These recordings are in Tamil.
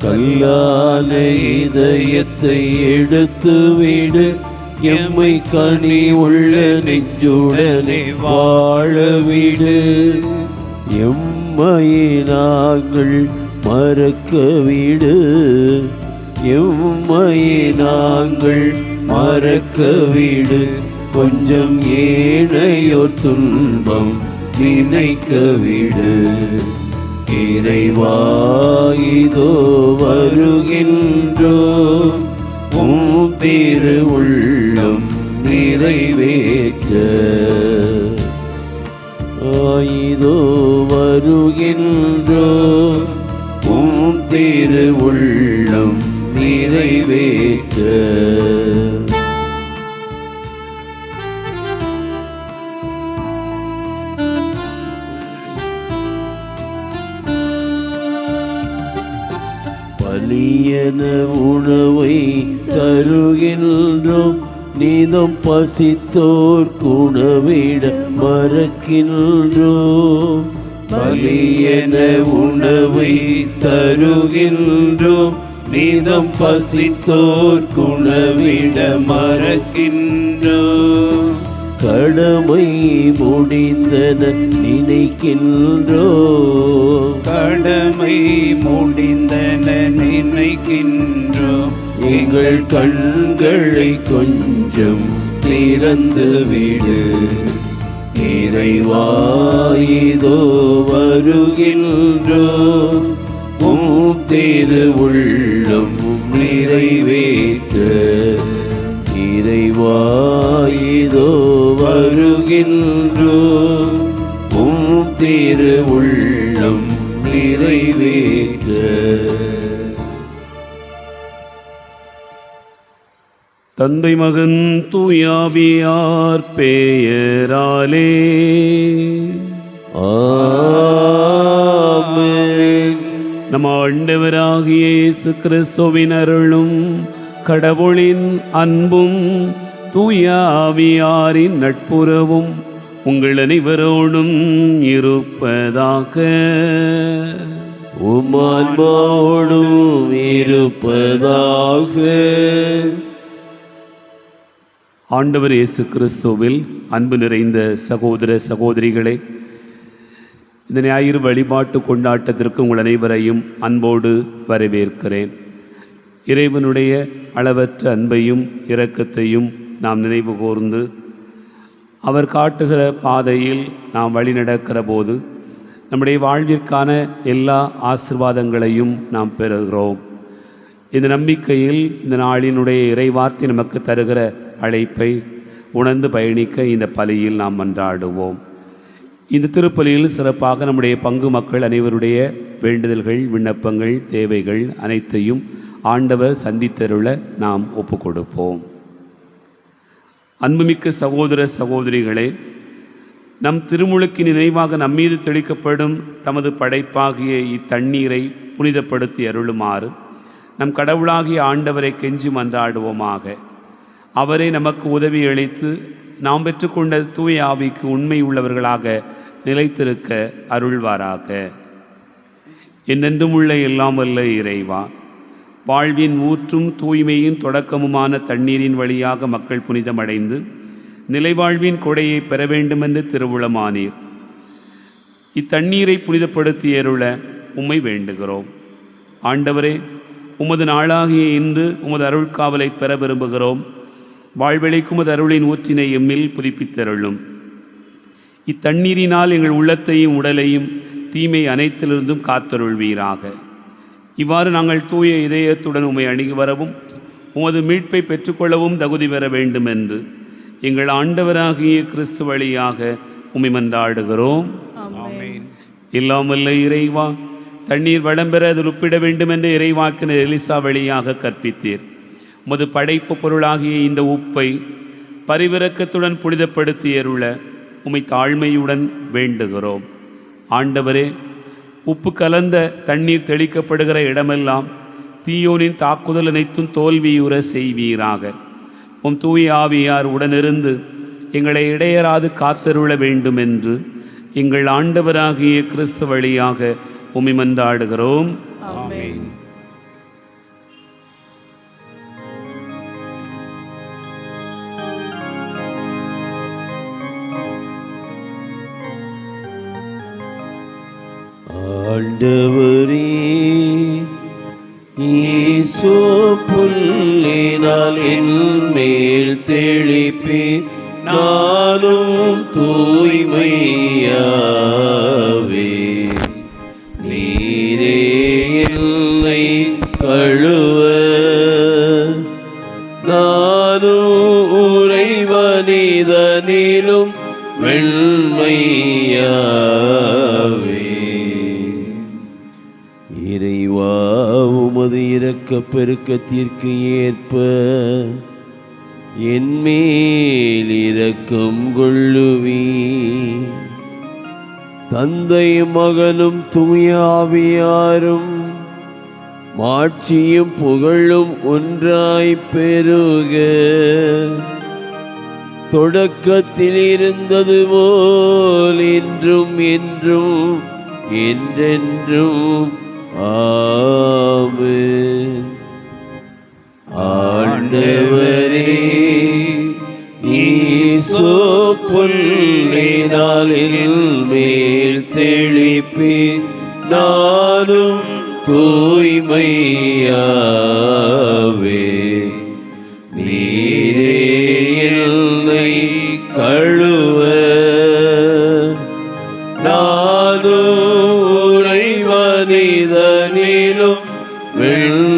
கல்லான இதயத்தை எடுத்து விடு, எம்மை கனி உள்ள நெஞ்சுடனே வாழவிடு. எம்மையை நாங்கள் மறக்க விடு, எம்மையை நாங்கள் மறக்க விடு. கொஞ்சம் ஏனையோர் துன்பம் நினைக்க விடு. இறைவா இதோ வருகின்றோம், உம் திரு உள்ளம் நிறைவேற்ற. இதோ வருகின்றோம், உம் திரு உள்ளம் நிறைவேற்ற. பலியன உணவை தருகின்றோம், நீதம் பசித்தோர் உணவிட மறக்கின்றோம். பலியன உணவை தருகின்றோம், நீதம் பசித்தோர் உணவிட மறக்கின்றோம். கடமை முடிந்தன நினைக்கின்றோம், கடமை முடிந்தன நினைக்கின்றோம். எங்கள் கண்களை கொஞ்சம் திறந்து விடு. இறைவா இதோ வருகின்றோம், உம் திரு உள்ளம் நிறைவேற்ற. இறைவா இதோ வருகின்றோம், உம் திரு உள்ளம் நிறைவேற்ற. தந்தை மகன் தூயாவியார் பெயராலே ஆமென். நம் ஆண்டவராகிய இயேசு கிறிஸ்துவின் அருளும் கடவுளின் அன்பும் தூய ஆவியாரின் நட்புறவும் உங்கள் அனைவரோடும் இருப்பதாக. உம் ஆன்மாவோடும் இருப்பதாக. ஆண்டவர் இயேசு கிறிஸ்துவில் அன்பு நிறைந்த சகோதர சகோதரிகளே, இந்த ஞாயிறு வழிபாட்டு கொண்டாட்டத்திற்கு உங்கள் அனைவரையும் அன்போடு வரவேற்கிறேன். இறைவனுடைய அளவற்ற அன்பையும் இரக்கத்தையும் நாம் நினைவு கூர்ந்து அவர் காட்டுகிற பாதையில் நாம் வழி நடக்கிற போது நம்முடைய வாழ்விற்கான எல்லா ஆசீர்வாதங்களையும் நாம் பெறுகிறோம். இந்த நம்பிக்கையில் இந்த நாளினுடைய இறைவார்த்தை நமக்கு தருகிற அழைப்பை உணர்ந்து பயணிக்க இந்த பலியில் நாம் மன்றாடுவோம். இந்த திருப்பலியில் சிறப்பாக நம்முடைய பங்கு மக்கள் அனைவருடைய வேண்டுதல்கள், விண்ணப்பங்கள், தேவைகள் அனைத்தையும் ஆண்டவர் சந்தித்தருள நாம் ஒப்பு கொடுப்போம். அன்புமிக்க சகோதர சகோதரிகளே, நம் திருமுழுக்கு நினைவாக நம்மீது தெளிக்கப்படும் தமது படைப்பாகிய இத்தண்ணீரை புனிதப்படுத்தி அருளுமாறு நம் கடவுளாகிய ஆண்டவரை கெஞ்சி மன்றாடுவோமாக. அவரே நமக்கு உதவி அளித்து நாம் பெற்றுக்கொண்ட தூய ஆவிக்கு உண்மை உள்ளவர்களாக நிலைத்திருக்க அருள்வாராக. என்னென்றும் உள்ள எல்லாம் வல்ல இறைவா, வாழ்வின் ஊற்றும் தூய்மையின் தொடக்கமுமான தண்ணீரின் வழியாக மக்கள் புனிதமடைந்து நிலைவாழ்வின் கொடையை பெற வேண்டுமென்று திருவுளமானீர். இத்தண்ணீரை புனிதப்படுத்தி அருள உம்மை வேண்டுகிறோம். ஆண்டவரே, உமது நாளாகிய இன்று உமது அருள்காவலை பெற விரும்புகிறோம். வாழ்வெளிக்கும் உமது அருளின் ஊற்றினை எம்மில் புதுப்பித்தருளும். இத்தண்ணீரினால் எங்கள் உள்ளத்தையும் உடலையும் தீமை அனைத்திலிருந்தும் காத்தருள்வீராக. இவ்வாறு நாங்கள் தூய இதயத்துடன் உம்மை அணுகி வரவும் உமது மீட்பை பெற்றுக்கொள்ளவும் தகுதி பெற வேண்டும் என்று எங்கள் ஆண்டவராகிய கிறிஸ்து வழியாக உம்மை மன்றாடுகிறோம். எல்லாம் வல்ல இறைவா, தண்ணீர் வளம் பெற அதில் உப்பிட வேண்டும் என்று இறைவாக்கினர் எலிசா வழியாக கற்பித்தீர். உமது படைப்பு பொருளாகிய இந்த உப்பை பரிவிரக்கத்துடன் புனிதப்படுத்தி அருள உம்மை தாழ்மையுடன் வேண்டுகிறோம். ஆண்டவரே, உப்பு கலந்த தண்ணீர் தெளிக்கப்படுகிற இடமெல்லாம் தீயோனின் தாக்குதல் அனைத்தும் தோல்வியுற செய்வீராக. உம் தூய ஆவியார் உடனிருந்து எங்களை இடையராது காத்தருள வேண்டும் என்று எங்கள் ஆண்டவராகிய கிறிஸ்து வழியாக உம்மை மன்றாடுகிறோம். ஆண்டவரே ஈசோ புல்லினால் என் மேல் தெளிப்பே நானும் தூய்மையாவே நீரே என்னை கழுவ நானும் உறைவனிதனிலும் வெண்மையாவே இறைவா உமது இரக்கப் பெருக்கத்திற்கு ஏற்ப என் மேல் இரக்கம் கொள்ளுவி தந்தையும் மகனும் தூய ஆவியாரும் மாட்சியும் புகழும் ஒன்றாய் பெருக தொடக்கத்தில் இருந்தது போல் இன்றும் என்றும் என்றென்றும் ஆமென். ஆண்டவரே ஈசோ புல்லினால் என் மேல் தெளிப்பே நானும் தூய்மையாவே நீரே என்னை கழுவ நானும் உறைவனிதனிலும் வெண்மையாவே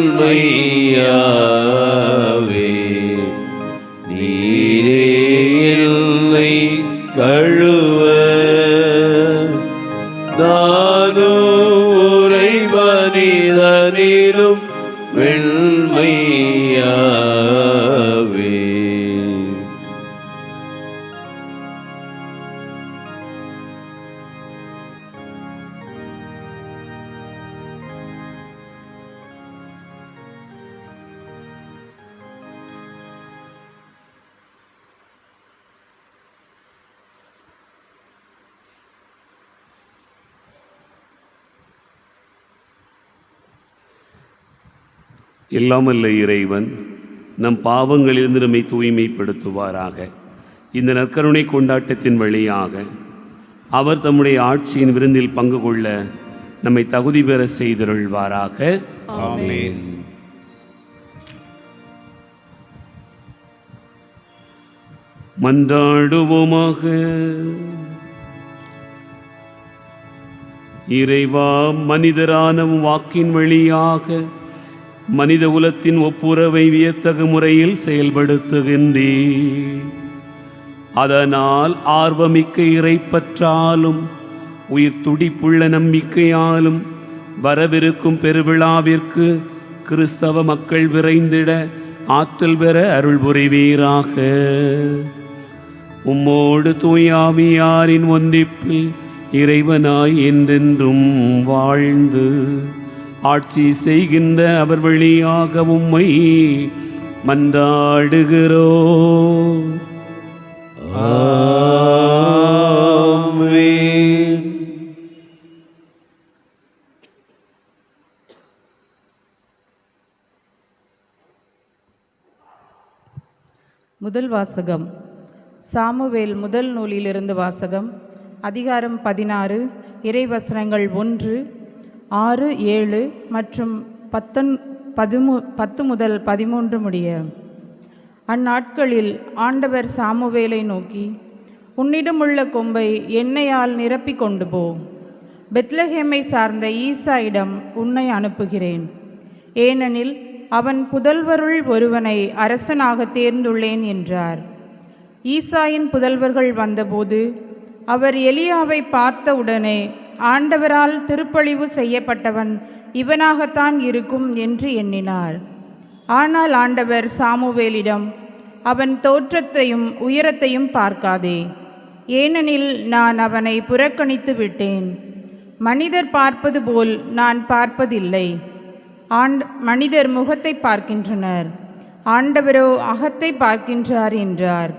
நீரே என்னை கழுவ நானும் உறைவனிதனிலும் வெண்மையாவே. எல்லாமல்ல இறைவன் நம் பாவங்களிலிருந்து நம்மை தூய்மைப்படுத்துவாராக. இந்த நற்கருணை கொண்டாட்டத்தின் வழியாக அவர் தம்முடைய ஆட்சியின் விருந்தில் பங்கு கொள்ள நம்மை தகுதி பெற செய்தருள்வாராக. ஆமென். மன்றாடுவோமாக. இறைவா, மனிதரான வாக்கின் வழியாக மனித குலத்தின் ஒப்புரவை வியத்தகு முறையில் செயல்படுத்துகின்றே. அதனால் ஆர்வமிக்க இறைப்பற்றாலும் உயிர் துடிப்புள்ள நம்பிக்கையாலும் வரவிருக்கும் பெருவிழாவிற்கு கிறிஸ்தவ மக்கள் விரைந்திட ஆற்றல் பெற அருள் புரிவீராக. உம்மோடு தூயாவியாரின் ஒன்றிப்பில் இறைவனாய் என்றென்றும் வாழ்ந்து ஆட்சி செய்கின்ற அவர் வழியாக உம்மை மன்றாடுகிறோம். ஆமென். முதல் வாசகம். சாமுவேல் முதல் நூலிலிருந்து வாசகம். அதிகாரம் 16, இறைவசனங்கள் 1, 6, 7 மற்றும் 10 முதல் 13 முடிய. அந்நாட்களில் ஆண்டவர் சாமுவேலை நோக்கி, உன்னிடமுள்ள கொம்பை எண்ணெயால் நிரப்பிக் கொண்டு போ. பெத்லஹேமை சார்ந்த ஈசாயிடம் உன்னை அனுப்புகிறேன். ஏனெனில் அவன் புதல்வருள் ஒருவனை அரசனாக தேர்ந்துள்ளேன் என்றார். ஈசாயின் புதல்வர்கள் வந்தபோது அவர் எலியாவை பார்த்தவுடனே, ஆண்டவரால் திருப்பழிவு செய்யப்பட்டவன் இவனாகத்தான் இருக்கும் என்று எண்ணினார். ஆனால் ஆண்டவர் சாமுவேலிடம், அவன் தோற்றத்தையும் உயரத்தையும் பார்க்காதே, ஏனெனில் நான் அவனை புறக்கணித்து விட்டேன். மனிதர் பார்ப்பது போல் நான் பார்ப்பதில்லை. மனிதர் முகத்தை பார்க்கின்றனர், ஆண்டவரோ அகத்தை பார்க்கின்றார் என்றார்.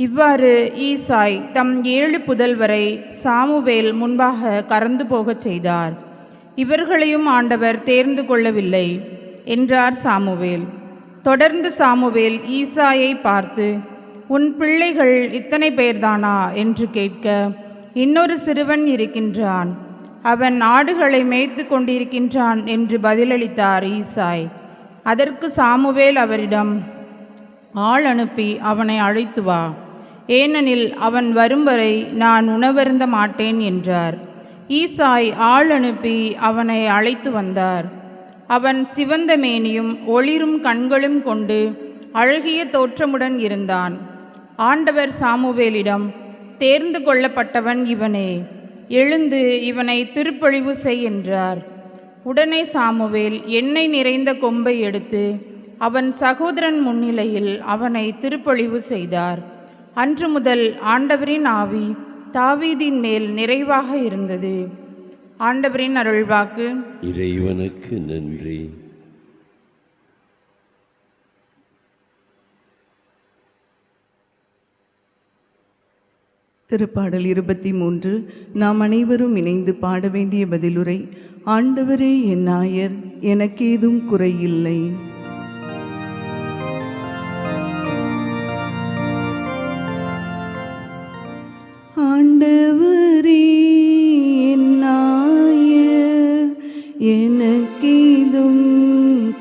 இவ்வாறு ஈசாய் தம் 7 புதல்வரை சாமுவேல் முன்பாக கறந்து போகச் செய்தார். இவர்களையும் ஆண்டவர் தேர்ந்து கொள்ளவில்லை என்றார் சாமுவேல். தொடர்ந்து சாமுவேல் ஈசாயை பார்த்து, உன் பிள்ளைகள் இத்தனை பேர்தானா என்று கேட்க, இன்னொரு சிறுவன் இருக்கின்றான், அவன் ஆடுகளை மேய்த்து கொண்டிருக்கின்றான் என்று பதிலளித்தார் ஈசாய். அதற்கு சாமுவேல் அவரிடம், ஆள் அனுப்பி அவனை அழைத்து வா, ஏனெனில் அவன் வரும் வரை நான் உணவருந்த மாட்டேன் என்றார். ஈசாய் ஆள் அனுப்பி அவனை அழைத்து வந்தார். அவன் சிவந்த மேனியும் ஒளிரும் கண்களும் கொண்டு அழகிய தோற்றமுடன் இருந்தான். ஆண்டவர் சாமுவேலிடம், தேர்ந்து கொள்ளப்பட்டவன் இவனே, எழுந்து இவனை திருப்பொழிவு செய் என்றார். உடனே சாமுவேல் எண்ணெய் நிறைந்த கொம்பை எடுத்து அவன் சகோதரன் முன்னிலையில் அவனை திருப்பொழிவு செய்தார். அன்று முதல் ஆண்டவரின் ஆவி தாவீதின் மேல் நிறைவாக இருந்தது. ஆண்டவரின் அருள்வாக்கு. இறைவனுக்கு நன்றி. திருப்பாடல் 23. நாம் அனைவரும் இணைந்து பாட வேண்டிய பதிலுரை. ஆண்டவரே என் நாயர், எனக்கேதும் குறையில்லை. ஆண்டவரே என் நாயர், எனக்கேதும்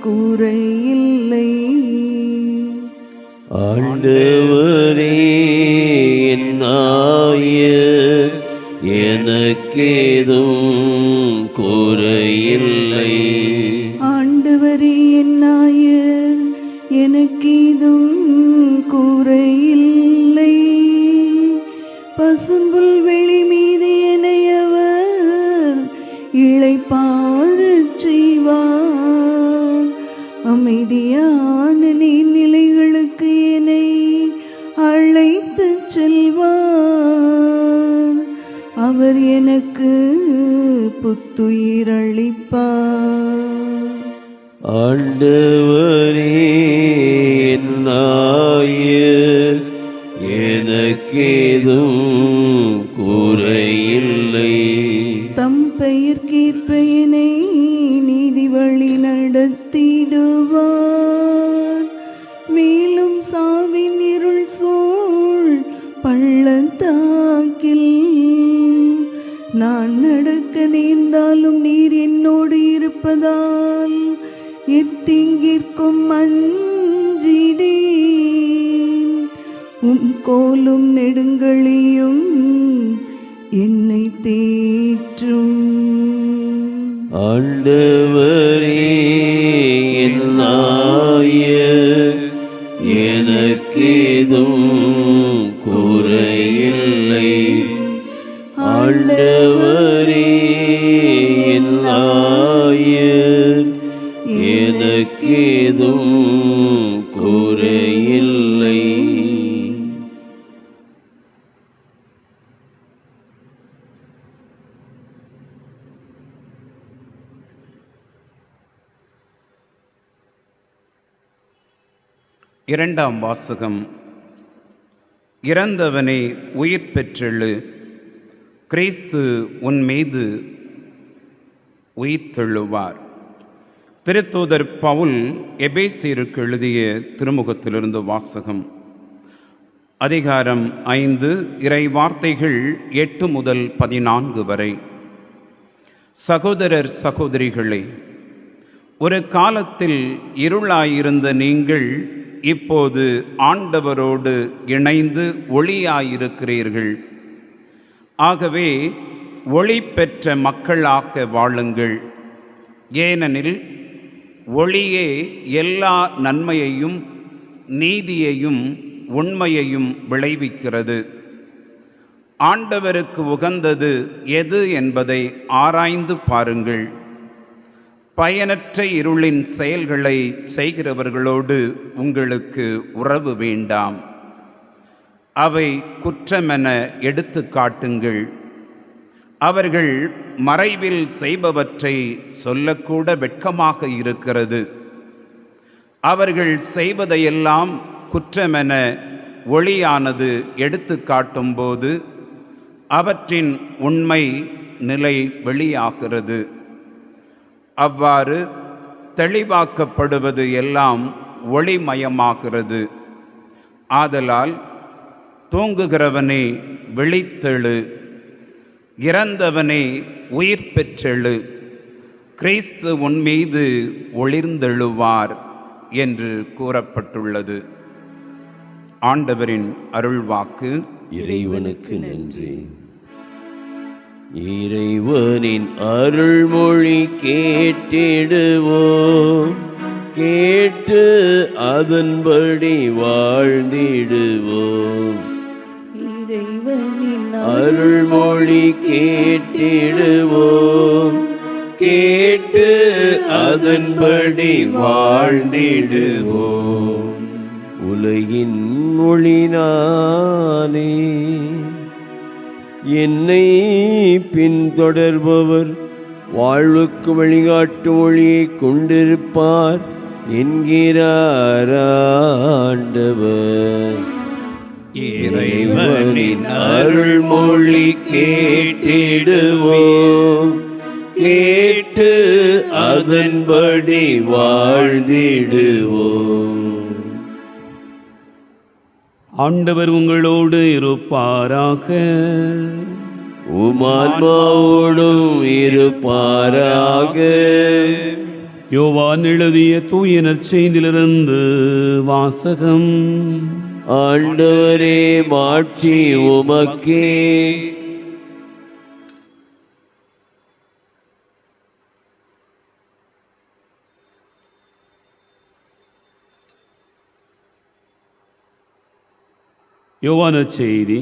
குறையில்லை. ஆண்டவரே என் நாயர், எனக்கேதும் குறையில்லை. ஆண்டவரே என் நாயர், எனக்கேதும் குறையில்லை. பசும்புல் வெளி மீது என்னையவர் இளைப்பாறச் செய்வார். அமைதியான நீர்நிலைகளுக்கு என்னை அழைத்துச் செல்வார். அவர் எனக்கு புத்துயிர் அளிப்பார். ஆண்டவரே என் நாயர், எனக்கேதும் குறையில்லை. தம் பெயர்க்கேற்ப என்னை நீதி வழி நடத்திடுவார். மேலும் சாவின் இருள் சூழ் பள்ளத்தாக்கில் நான் நடக்க நேர்ந்தாலும் நீர் என்னோடு இருப்பதால் எத்தீங்கிற்கும் அஞ்சிடேன். உம் கோலும் நெடுங்களையும் என்னை தேற்றும். ஆண்டவரே என் நாயர், எனக்கேதும் குறையில்லை. ஆண்டவரே என் நாயர், எனக்கேதும் குறையில்லை. இரண்டாம் வாசகம். இறந்தவனே உயிர் பெற்றெழு, கிறிஸ்து உன் மீது உயிர்த்தெழுவார். திருத்தூதர் பவுல் எபேசியருக்கு எழுதிய திருமுகத்திலிருந்து வாசகம். அதிகாரம் 5, இறை வார்த்தைகள் 8 முதல் 14 வரை. சகோதரர் சகோதரிகளே, ஒரு காலத்தில் இருளாயிருந்த நீங்கள் இப்போது ஆண்டவரோடு இணைந்து ஒளியாயிருக்கிறீர்கள். ஆகவே ஒளி பெற்ற மக்களாக வாழுங்கள். ஏனெனில் ஒளியே எல்லா நன்மையையும் நீதியையும் உண்மையையும் விளைவிக்கிறது. ஆண்டவருக்கு உகந்தது எது என்பதை ஆராய்ந்து பாருங்கள். பயனற்ற இருளின் செயல்களை செய்கிறவர்களோடு உங்களுக்கு உறவு வேண்டாம். அவை குற்றமென எடுத்து காட்டுங்கள். அவர்கள் மறைவில் செய்பவற்றை சொல்லக்கூட வெட்கமாக இருக்கிறது. அவர்கள் செய்வதையெல்லாம் குற்றமென ஒளியானது எடுத்து காட்டும்போது அவற்றின் உண்மை நிலை வெளியாகிறது. அவ்வாறு தெளிவாக்கப்படுவது எல்லாம் ஒளிமயமாகிறது. ஆதலால் தூங்குகிறவனே விழித்தெழு, இறந்தவனே உயிர் பெற்றெழு, கிறிஸ்து உன்மீது ஒளிர்ந்தெழுவார் என்று கூறப்பட்டுள்ளது. ஆண்டவரின் அருள்வாக்கு. இறைவனுக்கு நன்றி. இறைவனின் அருள்மொழி கேட்டிடுவோம், கேட்டு அதன்படி வாழ்ந்திடுவோம். இறைவனின் அருள்மொழி கேட்டிடுவோம், கேட்டு அதன்படி வாழ்ந்திடுவோம். உலகின் மொழினானே, என்னை பின்தொடர்பவர் வாழ்வுக்கு வழிகாட்டும் மொழியை கொண்டிருப்பார் என்கிறார் ஆண்டவர். இறைவனின் அருள்மொழி கேட்டிடுவோம், கேட்டு அதன்படி வாழ்ந்திடுவோம். ஆண்டவர் உங்களோடு இருப்பாராக. உமான்மாவோடும் இருப்பாராக. யோவான் எழுதிய தூய நற்செய்தியிலிருந்து வாசகம். ஆண்டவரே, மாட்சி உமக்கே. யோவான் நற்செய்தி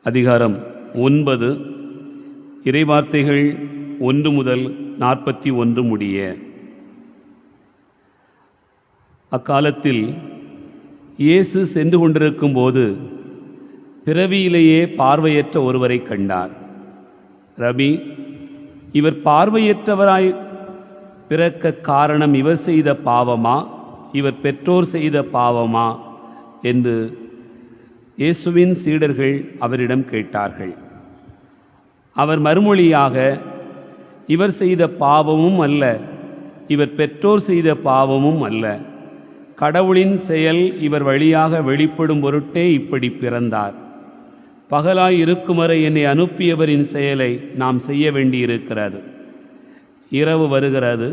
அதிகாரம் 9, இறைவார்த்தைகள் 1 முதல் 41 முடிய. அக்காலத்தில் இயேசு சென்று கொண்டிருக்கும் போது பிறவியிலேயே பார்வையற்ற ஒருவரை கண்டார். ரபி, இவர் பார்வையற்றவராய் பிறக்க காரணம் இவர் செய்த பாவமா, இவர் பெற்றோர் செய்த பாவமா என்று இயேசுவின் சீடர்கள் அவரிடம் கேட்டார்கள். அவர் மறுமொழியாக, இவர் செய்த பாவமும் அல்ல, இவர் பெற்றோர் செய்த பாவமும் அல்ல, கடவுளின் செயல் இவர் வழியாக வெளிப்படும் பொருட்டே இப்படி பிறந்தார். பகலாய் இருக்கும் வரை என்னை அனுப்பியவரின் செயலை நாம் செய்ய வேண்டியிருக்கிறது. இரவு வருகிறது,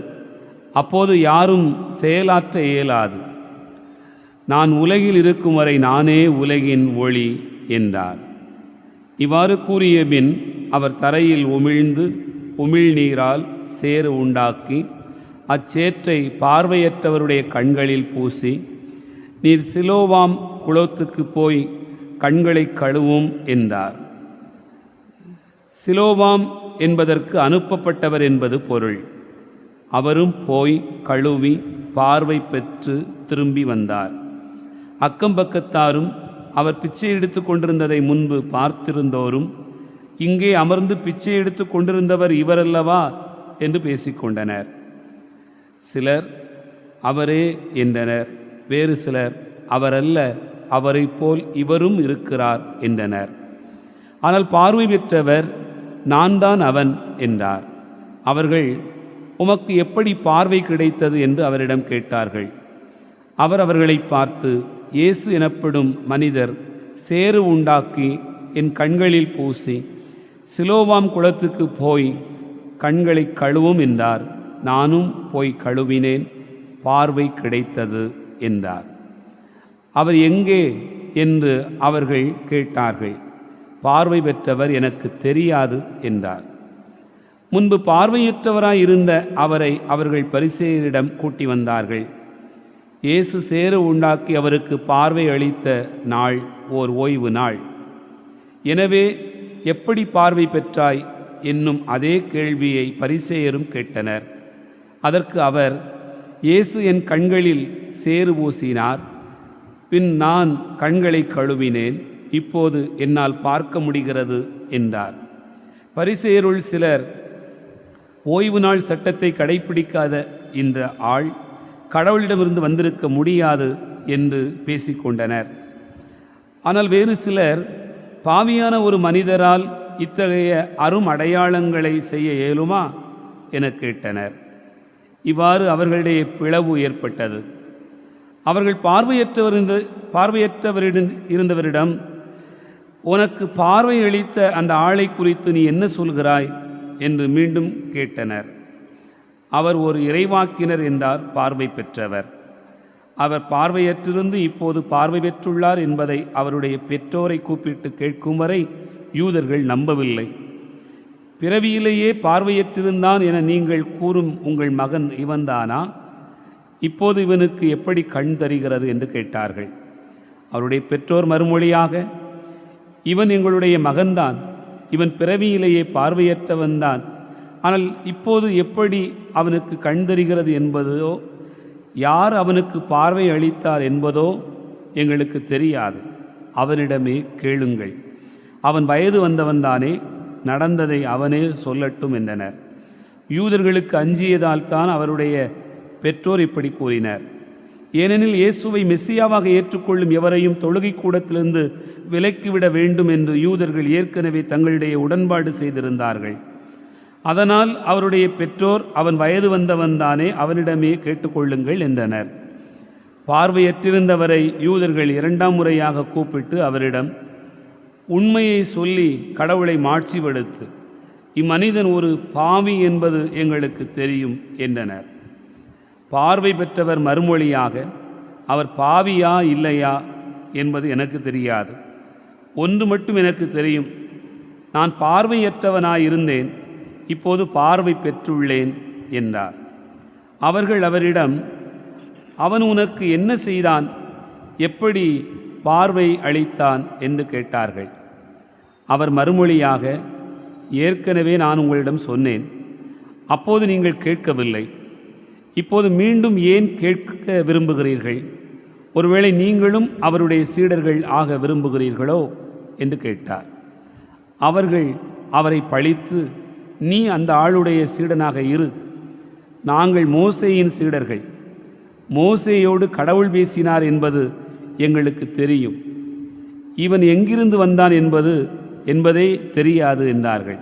அப்போது யாரும் செயலாற்ற இயலாது. நான் உலகில் இருக்கும் வரை நானே உலகின் ஒளி என்றார். இவ்வாறு கூறிய பின் அவர் தரையில் உமிழ்ந்து உமிழ்நீரால் சேறு உண்டாக்கி அச்சேற்றை பார்வையற்றவருடைய கண்களில் பூசி, நீர் சிலோவாம் குளத்துக்கு போய் கண்களை கழுவும் என்றார். சிலோவாம் என்பதற்கு அனுப்பப்பட்டவர் என்பது பொருள். அவரும் போய் கழுவி பார்வை பெற்று திரும்பி வந்தார். அக்கம்பக்கத்தாரும் அவர் பிச்சை எடுத்து கொண்டிருந்ததை முன்பு பார்த்திருந்தோரும், இங்கே அமர்ந்து பிச்சை எடுத்து கொண்டிருந்தவர் இவரல்லவா என்று பேசிக்கொண்டனர். சிலர் அவரே என்றனர், வேறு சிலர் அவரல்ல, அவரை போல் இவரும் இருக்கிறார் என்றனர். ஆனால் பார்வை பெற்றவர் நான் தான் அவன் என்றார். அவர்கள், உமக்கு எப்படி பார்வை கிடைத்தது என்று அவரிடம் கேட்டார்கள். அவர் அவர்களை பார்த்து, இயேசு எனப்படும் மனிதர் சேறு உண்டாக்கி என் கண்களில் பூசி சிலோவாம் குளத்துக்கு போய் கண்களை கழுவும் என்றார். நானும் போய் கழுவினேன், பார்வை கிடைத்தது என்றார். அவர் எங்கே என்று அவர்கள் கேட்டார்கள். பார்வை பெற்றவர் எனக்கு தெரியாது என்றார். முன்பு பார்வையற்றவராய் இருந்த அவரை அவர்கள் பரிசேயரிடம் கூட்டி வந்தார்கள். இயேசு சேறு உண்டாக்கி அவருக்கு பார்வை அளித்த நாள் ஓர் ஓய்வு நாள். எனவே எப்படி பார்வை பெற்றாய் என்னும் அதே கேள்வியை பரிசேயரும் கேட்டனர். அதற்கு அவர், இயேசு என் கண்களில் சேறு பூசினார், பின் நான் கண்களை கழுவினேன், இப்போது என்னால் பார்க்க முடிகிறது என்றார். பரிசேயருள் சிலர், ஓய்வு நாள் சட்டத்தை கடைப்பிடிக்காத இந்த ஆள் கடவுளிடமிருந்து வந்திருக்க முடியாது என்று பேசிக்கொண்டனர். ஆனால் வேறு சிலர், பாவியான ஒரு மனிதரால் இத்தகைய அரும் அடையாளங்களை செய்ய இயலுமா என கேட்டனர். இவ்வாறு அவர்களிடையே பிளவு ஏற்பட்டது. அவர்கள் பார்வையற்றவரிடம் உனக்கு பார்வை அளித்த அந்த ஆளை குறித்து நீ என்ன சொல்கிறாய் என்று மீண்டும் கேட்டனர். அவர் ஒரு இறைவாக்கினர் என்றார், பார்வை பெற்றவர். அவர் பார்வையற்றிருந்து இப்போது பார்வை பெற்றுள்ளார் என்பதை அவருடைய பெற்றோரை கூப்பிட்டு கேட்கும் வரை யூதர்கள் நம்பவில்லை. பிறவியிலேயே பார்வையற்றிருந்தான் என நீங்கள் கூறும் உங்கள் மகன் இவன்தானா? இப்போது இவனுக்கு எப்படி கண் தருகிறது என்று கேட்டார்கள். அவருடைய பெற்றோர் மறுமொழியாக, இவன் எங்களுடைய மகன்தான், இவன் பிறவியிலேயே பார்வையற்றவன்தான். ஆனால் இப்போது எப்படி அவனுக்கு கண் தருகிறது என்பதோ, யார் அவனுக்கு பார்வை அளித்தார் என்பதோ எங்களுக்கு தெரியாது. அவனிடமே கேளுங்கள். அவன் வயது வந்தவன்தானே, நடந்ததை அவனே சொல்லட்டும் என்றனர். யூதர்களுக்கு அஞ்சியதால் தான் அவருடைய பெற்றோர் இப்படி கூறினர். ஏனெனில் இயேசுவை மெஸ்ஸியாவாக ஏற்றுக்கொள்ளும் எவரையும் தொழுகை கூடத்திலிருந்து விலக்கிவிட வேண்டும் என்று யூதர்கள் ஏற்கனவே தங்களிடையே உடன்பாடு செய்திருந்தார்கள். அதனால் அவருடைய பெற்றோர், அவன் வயது வந்தவன்தானே, அவனிடமே கேட்டுக்கொள்ளுங்கள் என்றனர். பார்வையற்றிருந்தவரை யூதர்கள் 2ஆம் முறையாக கூப்பிட்டு அவரிடம் உண்மையை சொல்லி கடவுளை மாட்சிப்படுத்து, இம்மனிதன் ஒரு பாவி என்பது எங்களுக்கு தெரியும் என்றனர். பார்வை பெற்றவர் மறுமொழியாக, அவர் பாவியா இல்லையா என்பது எனக்கு தெரியாது. ஒன்று மட்டும் எனக்கு தெரியும், நான் பார்வையற்றவனாயிருந்தேன், இப்போது பார்வை பெற்றுள்ளேன் என்றார். அவர்கள் அவரிடம், அவன் உனக்கு என்ன செய்தான், எப்படி பார்வை அளித்தான் என்று கேட்டார்கள். அவர் மறுமொழியாக, ஏற்கனவே நான் உங்களிடம் சொன்னேன், அப்போது நீங்கள் கேட்கவில்லை. இப்போது மீண்டும் ஏன் கேட்க விரும்புகிறீர்கள்? ஒருவேளை நீங்களும் அவருடைய சீடர்கள் ஆக விரும்புகிறீர்களோ என்று கேட்டார். அவர்கள் அவரை பழித்து, நீ அந்த ஆளுடைய சீடனாக இரு, நாங்கள் மோசேயின் சீடர்கள், மோசேயோடு கடவுள் பேசினார் என்பது எங்களுக்கு தெரியும், இவன் எங்கிருந்து வந்தான் என்பதே தெரியாது என்றார்கள்.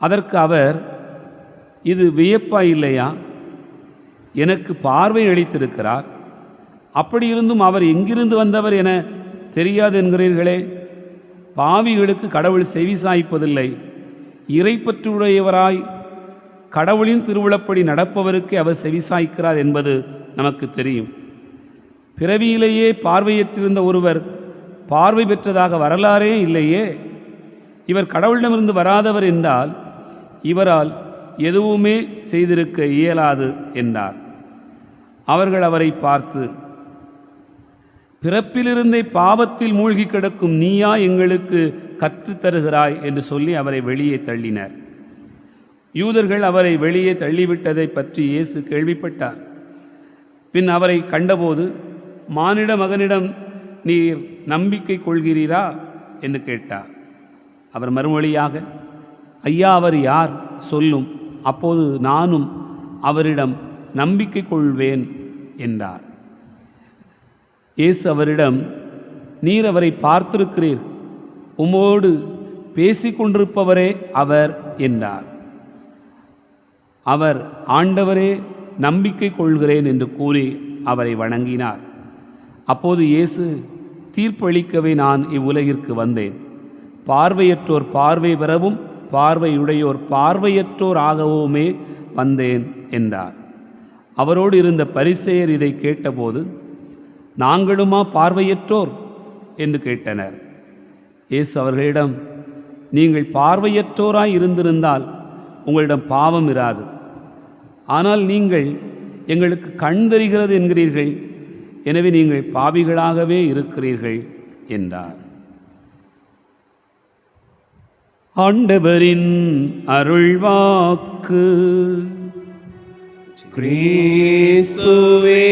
அதற்கு அவர், இது வியப்பா இல்லையா? எனக்கு பார்வை அளித்திருக்கிறார், அப்படி இருந்தும் அவர் எங்கிருந்து வந்தவர் என தெரியாது என்கிறீர்களே. பாவிகளுக்கு கடவுள் செவி சாய்ப்பதில்லை, இறைப்பற்றுடையவராய் கடவுளின் திருவுளப்படி நடப்பவருக்கு அவர் செவிசாய்க்கிறார் என்பது நமக்கு தெரியும். பிறவியிலேயே பார்வையற்றிருந்த ஒருவர் பார்வை பெற்றதாக வரலாறே இல்லையே. இவர் கடவுளிடமிருந்து வராதவர் என்றால் இவரால் எதுவுமே செய்திருக்க இயலாது என்றார். அவர்கள் அவரை பார்த்து, பிறப்பிலிருந்தே பாவத்தில் மூழ்கி கிடக்கும் நீயா எங்களுக்கு கற்றுத்தருகிறாய் என்று சொல்லி அவரை வெளியே தள்ளினர். யூதர்கள் அவரை வெளியே தள்ளிவிட்டதை பற்றி இயேசு கேள்விப்பட்டார். பின் அவரை கண்டபோது, மானிட மகனிடம் நீர் நம்பிக்கை கொள்கிறீரா என்று கேட்டார். அவர் மறுமொழியாக, ஐயா, அவர் யார் சொல்லும், அப்போது நானும் அவரிடம் நம்பிக்கை கொள்வேன் என்றார். இயேசு அவரிடம், நீர் அவரை பார்த்திருக்கிறீர், உம்மோடு பேசிக்கொண்டிருப்பவரே அவர் என்றார். அவர், ஆண்டவரே, நம்பிக்கை கொள்கிறேன் என்று கூறி அவரை வணங்கினார். அப்போது இயேசு, தீர்ப்பளிக்கவே நான் இவ்வுலகிற்கு வந்தேன், பார்வையற்றோர் பார்வை பெறவும் பார்வையுடையோர் பார்வையற்றோர் ஆகவுமே வந்தேன் என்றார். அவரோடு இருந்த பரிசேயர் இதை கேட்டபோது, நாங்களுமா பார்வையற்றோர் என்று கேட்டனர். இயேசு அவர்களிடம், நீங்கள் பார்வையற்றோராய் இருந்திருந்தால் உங்களிடம் பாவம் இராது. ஆனால் நீங்கள் எங்களுக்கு கண் தெரிகிறது என்கிறீர்கள், எனவே நீங்கள் பாவிகளாகவே இருக்கிறீர்கள் என்றார். ஆண்டவரின் அருள்வாக்கு. கிறிஸ்துவே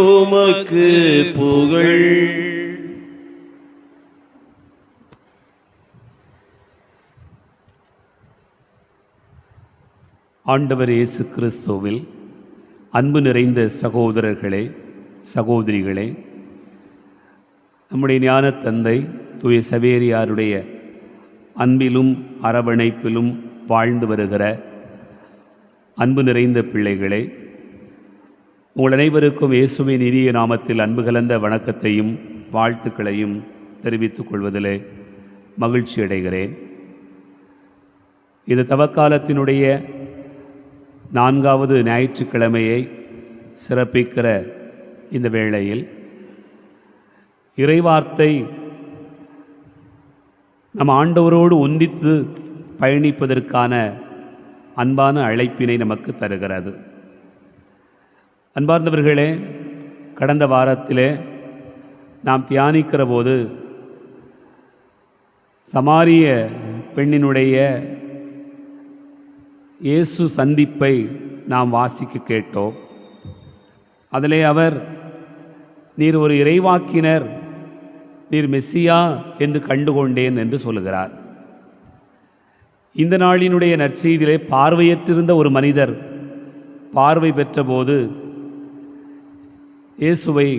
உமக்கு புகழ். ஆண்டவர் இயேசு கிறிஸ்துவில் அன்பு நிறைந்த சகோதரர்களே, சகோதரிகளே, நம்முடைய ஞான தந்தை தூய சவேரியாருடைய அன்பிலும் அரவணைப்பிலும் வாழ்ந்து வருகிற அன்பு நிறைந்த பிள்ளைகளே, உங்கள் அனைவருக்கும் இயேசுவின் இனிய நாமத்தில் அன்பு கலந்த வணக்கத்தையும் வாழ்த்துக்களையும் தெரிவித்துக் கொள்வதிலே மகிழ்ச்சி அடைகிறேன். இது தவக்காலத்தினுடைய 4வது ஞாயிற்றுக்கிழமையை சிறப்பிக்கிற இந்த வேளையில் இறைவார்த்தை நம் ஆண்டவரோடு ஒன்றித்து பயணிப்பதற்கான அன்பான அழைப்பினை நமக்கு தருகிறது. அன்பார்ந்தவர்களே, கடந்த வாரத்திலே நாம் தியானிக்கிற போது சமாரிய பெண்ணினுடைய இயேசு சந்திப்பை நாம் வாசிக்க கேட்டோம். அதிலே அவர், நீர் ஒரு இறைவாக்கினர், நீர் மெஸ்ஸியா என்று கண்டுகொண்டேன் என்று சொல்லுகிறார். இந்த நாளினுடைய நற்செய்தியிலே பார்வையற்றிருந்த ஒரு மனிதர் பார்வை பெற்றபோது இயேசுவை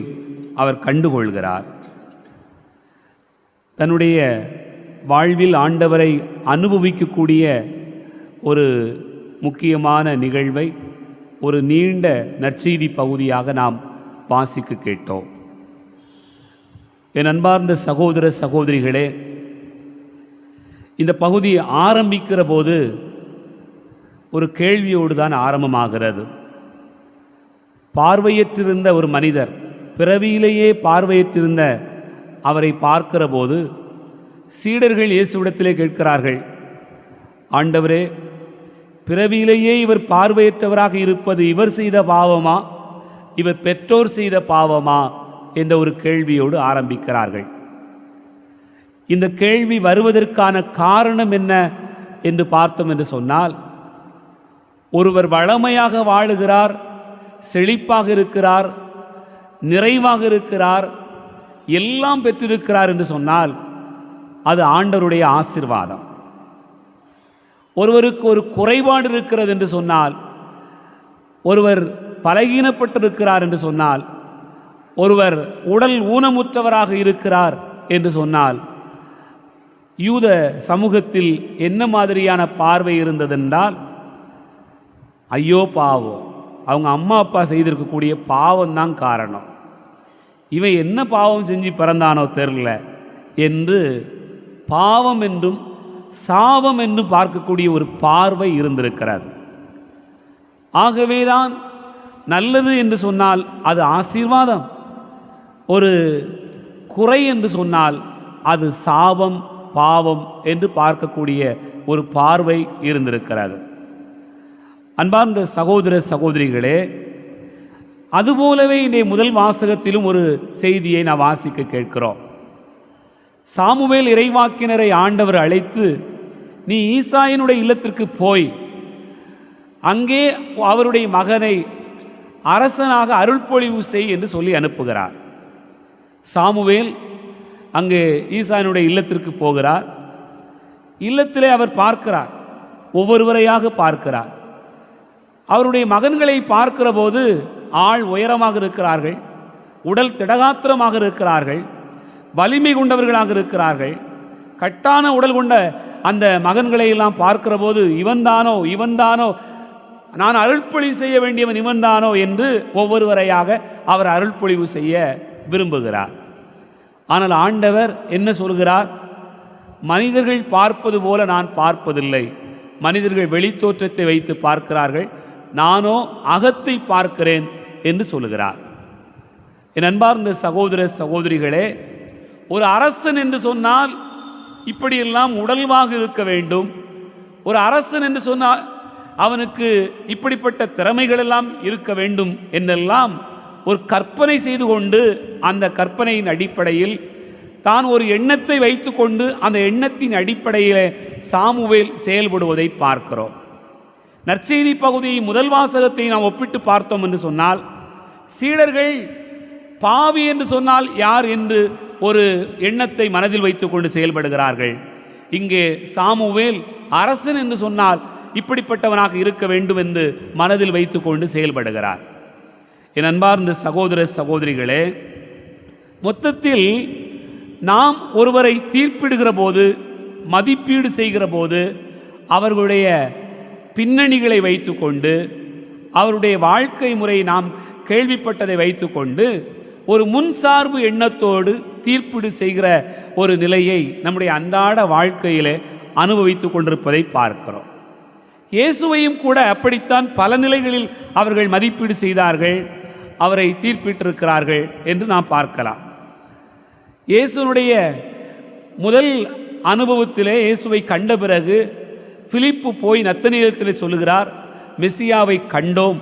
அவர் கண்டுகொள்கிறார். தன்னுடைய வாழ்வில் ஆண்டவரை அனுபவிக்கக்கூடிய ஒரு முக்கியமான நிகழ்வை ஒரு நீண்ட நற்செய்தி பகுதியாக நாம் வாசிக்க கேட்டோம். என் அன்பார்ந்த சகோதர சகோதரிகளே, இந்த பகுதி ஆரம்பிக்கிற போது ஒரு கேள்வியோடு தான் ஆரம்பமாகிறது. பார்வையற்றிருந்த ஒரு மனிதர், பிறவியிலேயே பார்வையற்றிருந்த அவரை பார்க்கிற போது சீடர்கள் இயேசுவிடத்திலே கேட்கிறார்கள், ஆண்டவரே, பிறவியிலேயே இவர் பார்வையற்றவராக இருப்பது இவர் செய்த பாவமா, இவர் பெற்றோர் செய்த பாவமா என்ற ஒரு கேள்வியோடு ஆரம்பிக்கிறார்கள். இந்த கேள்வி வருவதற்கான காரணம் என்ன என்று பார்த்தோம் என்று சொன்னால், ஒருவர் வளமையாக வாழுகிறார், செழிப்பாக இருக்கிறார், நிறைவாக இருக்கிறார், எல்லாம் பெற்றிருக்கிறார் என்று சொன்னால் அது ஆண்டவருடைய ஆசீர்வாதம். ஒருவருக்கு ஒரு குறைபாடு இருக்கிறது என்று சொன்னால், ஒருவர் பலகீனப்பட்டிருக்கிறார் என்று சொன்னால், ஒருவர் உடல் ஊனமுற்றவராக இருக்கிறார் என்று சொன்னால், யூத சமூகத்தில் என்ன மாதிரியான பார்வை இருந்ததென்றால், ஐயோ பாவம், அவங்க அம்மா அப்பா செய்திருக்கக்கூடிய பாவம்தான் காரணம், இவன் என்ன பாவம் செஞ்சு பிறந்தானோ தெரில என்று பாவம் என்றும் சாபம் என்றும் பார்க்கக்கூடிய ஒரு பார்வை இருந்திருக்கிறது. ஆகவேதான் நல்லது என்று சொன்னால் அது ஆசீர்வாதம், ஒரு குறை என்று சொன்னால் அது சாபம் பாவம் என்று பார்க்கக்கூடிய ஒரு பார்வை இருந்திருக்கிறது. அன்பார்ந்த சகோதர சகோதரிகளே, அதுபோலவே இன்றைய முதல் வாசகத்திலும் ஒரு செய்தியை நான் வாசிக்க கேட்கிறோம். சாமுவேல் இறைவாக்கினரை ஆண்டவர் அழைத்து, நீ ஈசாயினுடைய இல்லத்திற்கு போய் அங்கே அவருடைய மகனை அரசனாக அருள்பொழிவு செய் என்று சொல்லி அனுப்புகிறார். சாமுவேல் அங்கே ஈசாயினுடைய இல்லத்திற்கு போகிறார். இல்லத்திலே அவர் பார்க்கிறார், ஒவ்வொருவரையாக பார்க்கிறார். அவருடைய மகன்களை பார்க்கிற போது ஆள் உயரமாக இருக்கிறார்கள், உடல் திடகாத்திரமாக இருக்கிறார்கள், வலிமை கொண்டவர்களாக இருக்கிறார்கள். கட்டான உடல் கொண்ட அந்த மகன்களை எல்லாம் பார்க்கிற போது இவன்தானோ இவன்தானோ, நான் அருள்பொழிவு செய்ய வேண்டியவன் இவன்தானோ என்று ஒவ்வொருவரையாக அவர் அருள்பொழிவு செய்ய விரும்புகிறார். ஆனால் ஆண்டவர் என்ன சொல்கிறார்? மனிதர்கள் பார்ப்பது போல நான் பார்ப்பதில்லை. மனிதர்கள் வெளித்தோற்றத்தை வைத்து பார்க்கிறார்கள், நானோ அகத்தை பார்க்கிறேன் என்று சொல்லுகிறார். என் அன்பார்ந்த சகோதர சகோதரிகளே, ஒரு அரசன் என்று சொன்னால் இப்படியெல்லாம் உடல்வாக இருக்க வேண்டும். ஒரு அரசன் என்று சொன்னால் அவனுக்கு இப்படிப்பட்ட திறமைகள் எல்லாம் இருக்க வேண்டும் என்றெல்லாம் ஒரு கற்பனை செய்து கொண்டு, அந்த கற்பனையின் அடிப்படையில் தான் ஒரு எண்ணத்தை வைத்து கொண்டு அந்த எண்ணத்தின் அடிப்படையில் சாமுவேல் செயல்படுவதை பார்க்கிறோம். நற்செய்தி பகுதியை முதல் வாசகத்தை நாம் ஒப்பிட்டு பார்த்தோம் என்று சொன்னால், சீடர்கள் பாவி என்று சொன்னால் யார் என்று ஒரு எண்ணத்தை மனதில் வைத்துக்கொண்டு செயல்படுகிறார்கள். இங்கே சாமுவேல் அரசன் என்று சொன்னால் இப்படிப்பட்டவனாக இருக்க வேண்டும் என்று மனதில் வைத்துக்கொண்டு செயல்படுகிறார். என் அன்பார்ந்த சகோதர சகோதரிகளே, மொத்தத்தில் நாம் ஒருவரை தீர்ப்பிடுகிற போது, மதிப்பீடு செய்கிற போது, அவர்களுடைய பின்னணிகளை வைத்துக்கொண்டு, அவருடைய வாழ்க்கை முறை நாம் கேள்விப்பட்டதை வைத்துக்கொண்டு ஒரு முன்சார்பு எண்ணத்தோடு தீர்ப்பீடு செய்கிற ஒரு நிலையை நம்முடைய அன்றாட வாழ்க்கையிலே அனுபவித்து கொண்டிருப்பதை பார்க்கிறோம். இயேசுவையும் கூட அப்படித்தான் பல நிலைகளில் அவர்கள் மதிப்பீடு செய்தார்கள், அவரை தீர்ப்பிட்டிருக்கிறார்கள் என்று நாம் பார்க்கலாம். இயேசுனுடைய முதல் அனுபவத்திலே இயேசுவை கண்ட பிறகு பிலிப்பு போய் நத்தனியத்திலே சொல்லுகிறார், மெசியாவை கண்டோம்,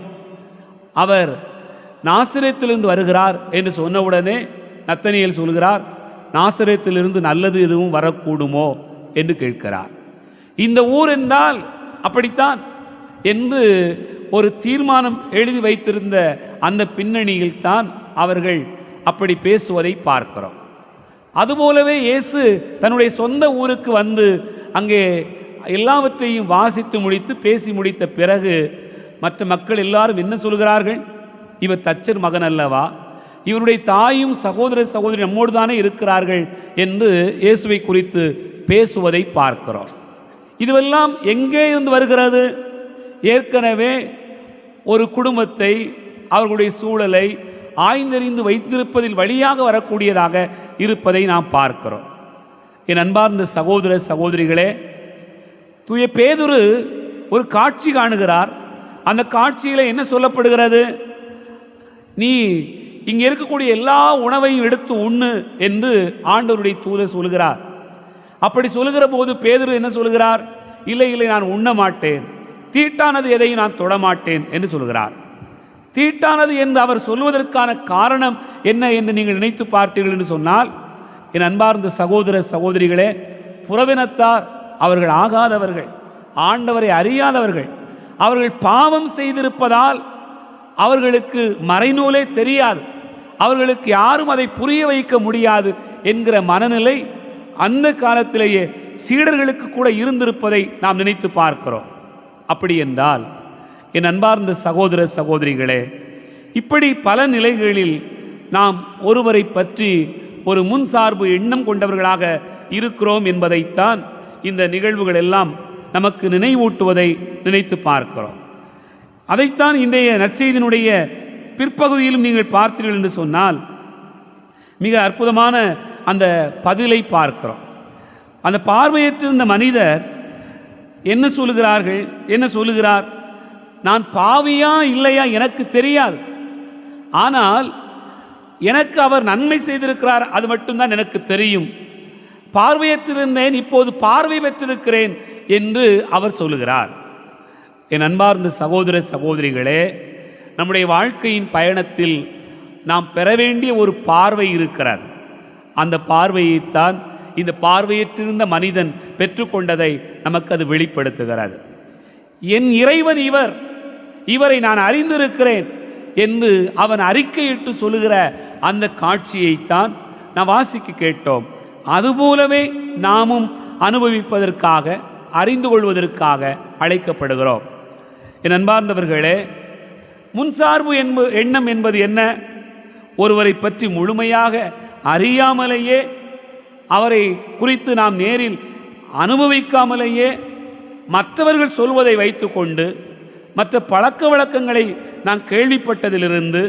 அவர் நாசரேத்திலிருந்து வருகிறார் என்று சொன்னவுடனே நத்தனியேல் சொல்கிறார், நாசரேத்திலிருந்து நல்லது எதுவும் வரக்கூடுமோ என்று கேட்கிறார். இந்த ஊர் என்றால் அப்படித்தான் என்று ஒரு தீர்மானம் எழுதி வைத்திருந்த அந்த பின்னணியில் தான் அவர்கள் அப்படி பேசுவதை பார்க்கிறோம். அதுபோலவே இயேசு தன்னுடைய சொந்த ஊருக்கு வந்து அங்கே எல்லாவற்றையும் வாசித்து முடித்து பேசி முடித்த பிறகு மற்ற மக்கள் எல்லாரும் என்ன சொல்கிறார்கள்? இவர் தச்சர் மகன் அல்லவா, இவருடைய தாயும் சகோதர சகோதரி நம்மோடு தானே இருக்கிறார்கள் என்று இயேசுவை குறித்து பேசுவதை பார்க்கிறோம். இதுவெல்லாம் எங்கே இருந்து வருகிறது? ஏற்கனவே ஒரு குடும்பத்தை, அவர்களுடைய சூழலை ஆய்ந்தறிந்து வைத்திருப்பதில் வழியாக வரக்கூடியதாக இருப்பதை நாம் பார்க்கிறோம். என் அன்பார்ந்த சகோதர சகோதரிகளே, தூய பேதுரு ஒரு காட்சி காணுகிறார். அந்த காட்சியில் என்ன சொல்லப்படுகிறது? நீ இங்கே இருக்கக்கூடிய எல்லா உணவையும் எடுத்து உண்ணு என்று ஆண்டவருடைய தூதர் சொல்கிறார். அப்படி சொல்லுகிற போது பேதுரு என்ன சொல்கிறார்? இல்லை இல்லை, நான் உண்ண மாட்டேன், தீட்டானது எதையும் நான் தொடமாட்டேன் என்று சொல்கிறார். தீட்டானது என்று அவர் சொல்வதற்கான காரணம் என்ன என்று நீங்கள் நினைத்து பார்த்தீர்கள் என்று சொன்னால், என் அன்பார்ந்த சகோதர சகோதரிகளே, புறவினத்தார், அவர்கள் ஆகாதவர்கள், ஆண்டவரை அறியாதவர்கள், அவர்கள் பாவம் செய்திருப்பதால் அவர்களுக்கு மறைநூலே தெரியாது, அவர்களுக்கு யாரும் அதை புரிய வைக்க முடியாது என்கிற மனநிலை அந்த காலத்திலேயே சீடர்களுக்கு கூட இருந்திருப்பதை நாம் நினைத்து பார்க்கிறோம். அப்படி என்றால் என் அன்பார்ந்த சகோதர சகோதரிகளே, இப்படி பல நிலைகளில் நாம் ஒருவரை பற்றி ஒரு முன்சார்பு எண்ணம் கொண்டவர்களாக இருக்கிறோம் என்பதைத்தான் இந்த நிகழ்வுகள் எல்லாம் நமக்கு நினைவூட்டுவதை நினைத்து பார்க்கிறோம். அதைத்தான் இன்றைய நற்செய்தியினுடைய பிற்பகுதியிலும் நீங்கள் பார்த்தீர்கள் என்று சொன்னால் மிக அற்புதமான அந்த பதிலை பார்க்கிறோம். அந்த பார்வையற்றிருந்த மனிதர் என்ன சொல்லுகிறார்கள்? என்ன சொல்லுகிறார்? நான் பாவியா இல்லையா எனக்கு தெரியாது, ஆனால் எனக்கு அவர் நன்மை செய்திருக்கிறார், அது மட்டும்தான் எனக்கு தெரியும். பார்வையற்றிருந்தேன், இப்போது பார்வை பெற்றிருக்கிறேன் என்று அவர் சொல்லுகிறார். என் அன்பார்ந்த சகோதர சகோதரிகளே, நம்முடைய வாழ்க்கையின் பயணத்தில் நாம் பெற வேண்டிய ஒரு பார்வை இருக்கிறது. அந்த பார்வையைத்தான் இந்த பார்வையற்றிருந்த மனிதன் பெற்றுக்கொண்டதை நமக்கு அது வெளிப்படுத்துகிறது. என் இறைவன் இவர், இவரை நான் அறிந்திருக்கிறேன் என்று அவன் அறிக்கையிட்டு சொல்லுகிற அந்த காட்சியைத்தான் நாம் வாசிக்க கேட்டோம். அதுபோலவே நாமும் அனுபவிப்பதற்காக, அறிந்து கொள்வதற்காக அழைக்கப்படுகிறோம். என் அன்பார்ந்தவர்களே, முன்சார்பு எண்ணம் என்பது என்ன? ஒருவரை பற்றி முழுமையாக அறியாமலேயே, அவரை குறித்து நாம் நேரில் அனுபவிக்காமலேயே, மற்றவர்கள் சொல்வதை வைத்துக்கொண்டு, மற்ற பழக்க வழக்கங்களை நான் கேள்விப்பட்டதிலிருந்து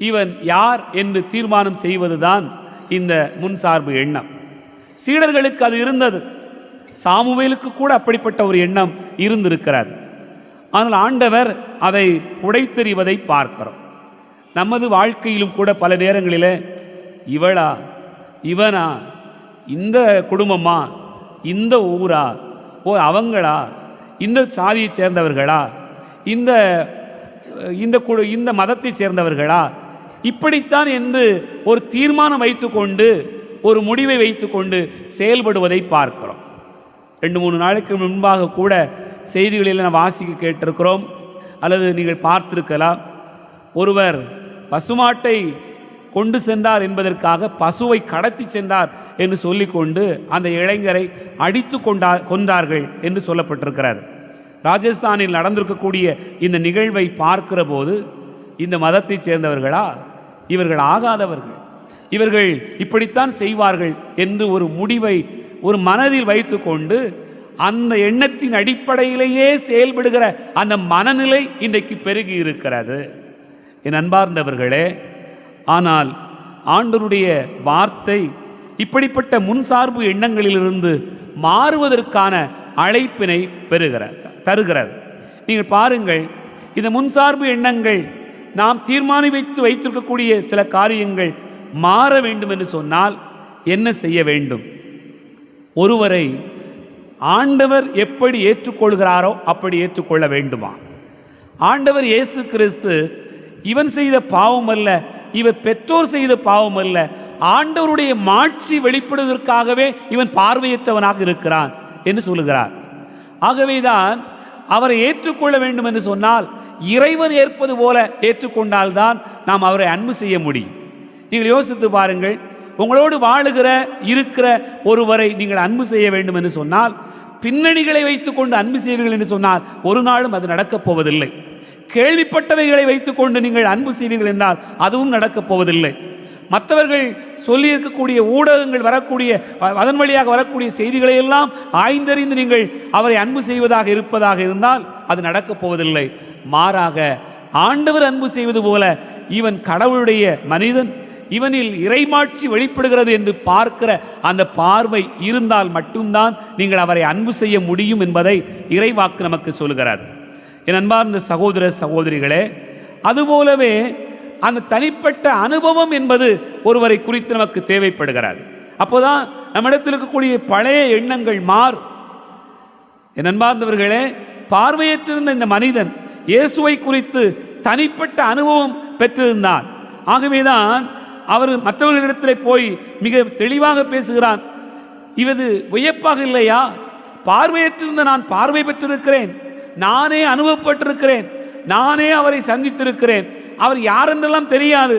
இவன் யார் என்று தீர்மானம் செய்வதுதான் இந்த முன்சார்பு எண்ணம். சீடர்களுக்கு அது இருந்தது, சாமுவேலுக்கு கூட அப்படிப்பட்ட ஒரு எண்ணம் இருந்திருக்கிறது. ஆனால் ஆண்டவர் அதை உடைத்தெறிவதை பார்க்கிறோம். நமது வாழ்க்கையிலும் கூட பல நேரங்களில் இவளா, இவனா, இந்த குடும்பமா, இந்த ஊரா, ஓ அவங்களா, இந்த சாதியை சேர்ந்தவர்களா, இந்த இந்த மதத்தை சேர்ந்தவர்களா, இப்படித்தான் என்று ஒரு தீர்மானம் வைத்துக்கொண்டு, ஒரு முடிவை வைத்துக்கொண்டு செயல்படுவதை பார்க்கிறோம். 2-3 நாளைக்கு முன்பாக கூட செய்திகளில் நான் வாசிக்க கேட்டிருக்கிறோம், அல்லது நீங்கள் பார்த்திருக்கலாம். ஒருவர் பசுமாட்டை கொண்டு சென்றார் என்பதற்காக பசுவை கடத்தி சென்றார் என்று சொல்லிக்கொண்டு அந்த இளைஞரை அடித்து கொன்றார்கள் என்று சொல்லப்பட்டிருக்கிறது. ராஜஸ்தானில் நடந்திருக்கக்கூடிய இந்த நிகழ்வை பார்க்கிற போது, இந்த மதத்தை சேர்ந்தவர்களா, இவர்கள் ஆகாதவர்கள், இவர்கள் இப்படித்தான் செய்வார்கள் என்று ஒரு முடிவை ஒரு மனதில் வைத்துக்கொண்டு அந்த எண்ணத்தின் அடிப்படையிலேயே செயல்படுகிற அந்த மனநிலை இன்றைக்கு பெருகி இருக்கிறது. என் அன்பார்ந்தவர்களே, ஆனால் ஆண்டவருடைய வார்த்தை இப்படிப்பட்ட முன்சார்பு எண்ணங்களிலிருந்து மாறுவதற்கான அழைப்பினை தருகிறது. நீங்கள் பாருங்கள், இந்த முன்சார்பு எண்ணங்கள் நாம் தீர்மானித்து வைத்திருக்கக்கூடிய சில காரியங்கள் மாற வேண்டும் என்று சொன்னால் என்ன செய்ய வேண்டும்? ஒருவரை ஆண்டவர் எப்படி ஏற்றுக்கொள்கிறாரோ அப்படி ஏற்றுக்கொள்ள வேண்டுமா? ஆண்டவர் இயேசு கிறிஸ்து இவன் செய்த பாவம் அல்ல, இவர் பெற்றோர் செய்த பாவம் அல்ல, ஆண்டவருடைய மாட்சி வெளிப்படுவதற்காகவே இவன் பார்வையற்றவனாக இருக்கிறான் என்று சொல்லுகிறார். ஆகவேதான் அவரை ஏற்றுக்கொள்ள வேண்டும் என்று சொன்னால் இறைவன் ஏற்பது போல ஏற்றுக்கொண்டால்தான் நாம் அவரை அன்பு செய்ய முடியும். நீங்கள் யோசித்து பாருங்கள், உங்களோடு வாழுகிற இருக்கிற ஒருவரை நீங்கள் அன்பு செய்ய வேண்டும் என்று சொன்னால் பின்னணிகளை வைத்துக்கொண்டு அன்பு செய்வீர்கள் என்று சொன்னால் ஒரு நாளும் அது நடக்கப் போவதில்லை. கேள்விப்பட்டவைகளை வைத்துக்கொண்டு நீங்கள் அன்பு செய்வீர்கள் என்றால் அதுவும் நடக்கப் போவதில்லை. மற்றவர்கள் சொல்லியிருக்கக்கூடிய ஊடகங்கள் வரக்கூடிய அதன் வழியாக வரக்கூடிய செய்திகளை எல்லாம் ஆய்ந்தறிந்து நீங்கள் அவரை அன்பு செய்வதாக இருப்பதாக இருந்தால் அது நடக்கப் போவதில்லை. மாறாக ஆண்டவர் அன்பு செய்வது போல இவன் கடவுளுடைய மனிதன், இவனில் இறைமாட்சி வெளிப்படுகிறது என்று பார்க்கிற அந்த பார்வை இருந்தால் மட்டும்தான் நீங்கள் அவரை அன்பு செய்ய முடியும் என்பதை இறைவாக்கு நமக்கு சொல்கிறது. என் அன்பார்ந்த சகோதர சகோதரிகளே, அதுபோலவே அந்த தனிப்பட்ட அனுபவம் என்பது ஒருவரை குறித்து நமக்கு தேவைப்படுகிறது. அப்போதான் நம்மிடத்தில் இருக்கக்கூடிய பழைய எண்ணங்கள் மாறும். என் அன்பார்ந்தவர்களே, பார்வையற்றிருந்த இந்த மனிதன் இயேசுவை குறித்து தனிப்பட்ட அனுபவம் பெற்றிருந்தான். ஆகவேதான் அவர் மற்றவர்களிடத்தில் போய் மிக தெளிவாக பேசுகிறான். இது வியப்பாக இல்லையா? பார்வையற்றிருந்த நான் பார்வை பெற்றிருக்கிறேன், நானே அனுபவப்பட்டிருக்கிறேன், நானே அவரை சந்தித்திருக்கிறேன். அவர் யாரென்றெல்லாம் தெரியாது,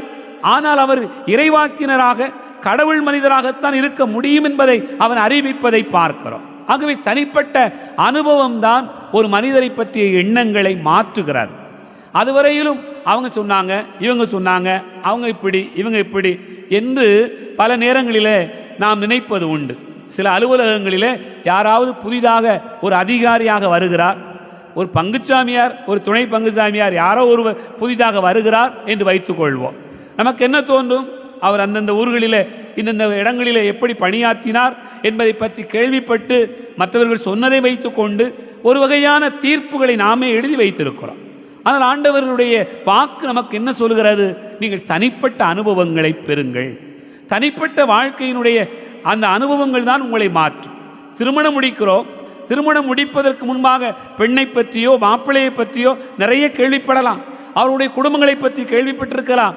ஆனால் அவர் இறைவாக்கினராக கடவுள் மனிதராகத்தான் இருக்க முடியும் என்பதை அவன் அறிவிப்பதை பார்க்கிறோம். ஆகவே தனிப்பட்ட அனுபவம் தான் ஒரு மனிதரை பற்றிய எண்ணங்களை மாற்றுகிறது. அதுவரையிலும் அவங்க சொன்னாங்க, இவங்க சொன்னாங்க, அவங்க இப்படி இவங்க இப்படி என்று பல நேரங்களிலே நாம் நினைப்பது உண்டு. சில அலுவலகங்களிலே யாராவது புதிதாக ஒரு அதிகாரியாக வருகிறார், ஒரு பங்குச்சாமியார், ஒரு துணை பங்குச்சாமியார், யாரோ ஒருவர் புதிதாக வருகிறார் என்று வைத்துக்கொள்வோம். நமக்கு என்ன தோன்றும்? அவர் அந்தந்த ஊர்களிலே இந்தந்த இடங்களிலே எப்படி பணியாற்றினார் என்பதை பற்றி கேள்விப்பட்டு மற்றவர்கள் சொன்னதை வைத்துக்கொண்டு ஒரு வகையான தீர்ப்புகளை நாமே எழுதி வைத்திருக்கிறோம். ஆனால் ஆண்டவர்களுடைய வாக்கு நமக்கு என்ன சொல்கிறது? நீங்கள் தனிப்பட்ட அனுபவங்களை பெறுங்கள். தனிப்பட்ட வாழ்க்கையினுடைய அந்த அனுபவங்கள் தான் உங்களை மாற்றும். திருமணம் முடிக்கிறோம், திருமணம் முடிப்பதற்கு முன்பாக பெண்ணை பற்றியோ மாப்பிள்ளையை பற்றியோ நிறைய கேள்விப்படலாம், அவருடைய குடும்பங்களை பற்றி கேள்விப்பட்டிருக்கலாம்.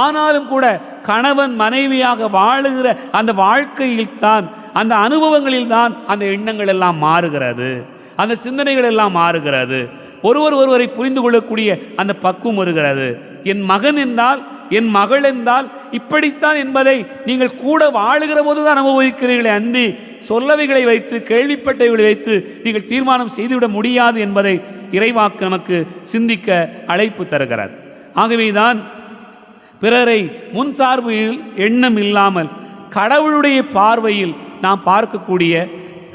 ஆனாலும் கூட கணவன் மனைவியாக வாழுகிற அந்த வாழ்க்கையில் தான், அந்த அனுபவங்களில் தான் அந்த எண்ணங்கள் எல்லாம் மாறுகிறது, அந்த சிந்தனைகள் எல்லாம் மாறுகிறது. ஒருவரை புரிந்து கொள்ளக்கூடிய அந்த பக்குவம் வருகிறது. என் மகன் என்றால், என் மகள் என்றால் இப்படித்தான் என்பதை நீங்கள் கூட வாழுகிற போதுதான் அனுபவிக்கிறீர்களே அன்றி சொல்லவைகளை வைத்து கேள்விப்பட்டவைகளை வைத்து நீங்கள் தீர்மானம் செய்துவிட முடியாது என்பதை இறைவாக்கு நமக்கு சிந்திக்க அழைப்பு தருகிறது. ஆகவேதான் பிறரை முன்சார்பு எண்ணம் இல்லாமல் கடவுளுடைய பார்வையில் நாம் பார்க்கக்கூடிய,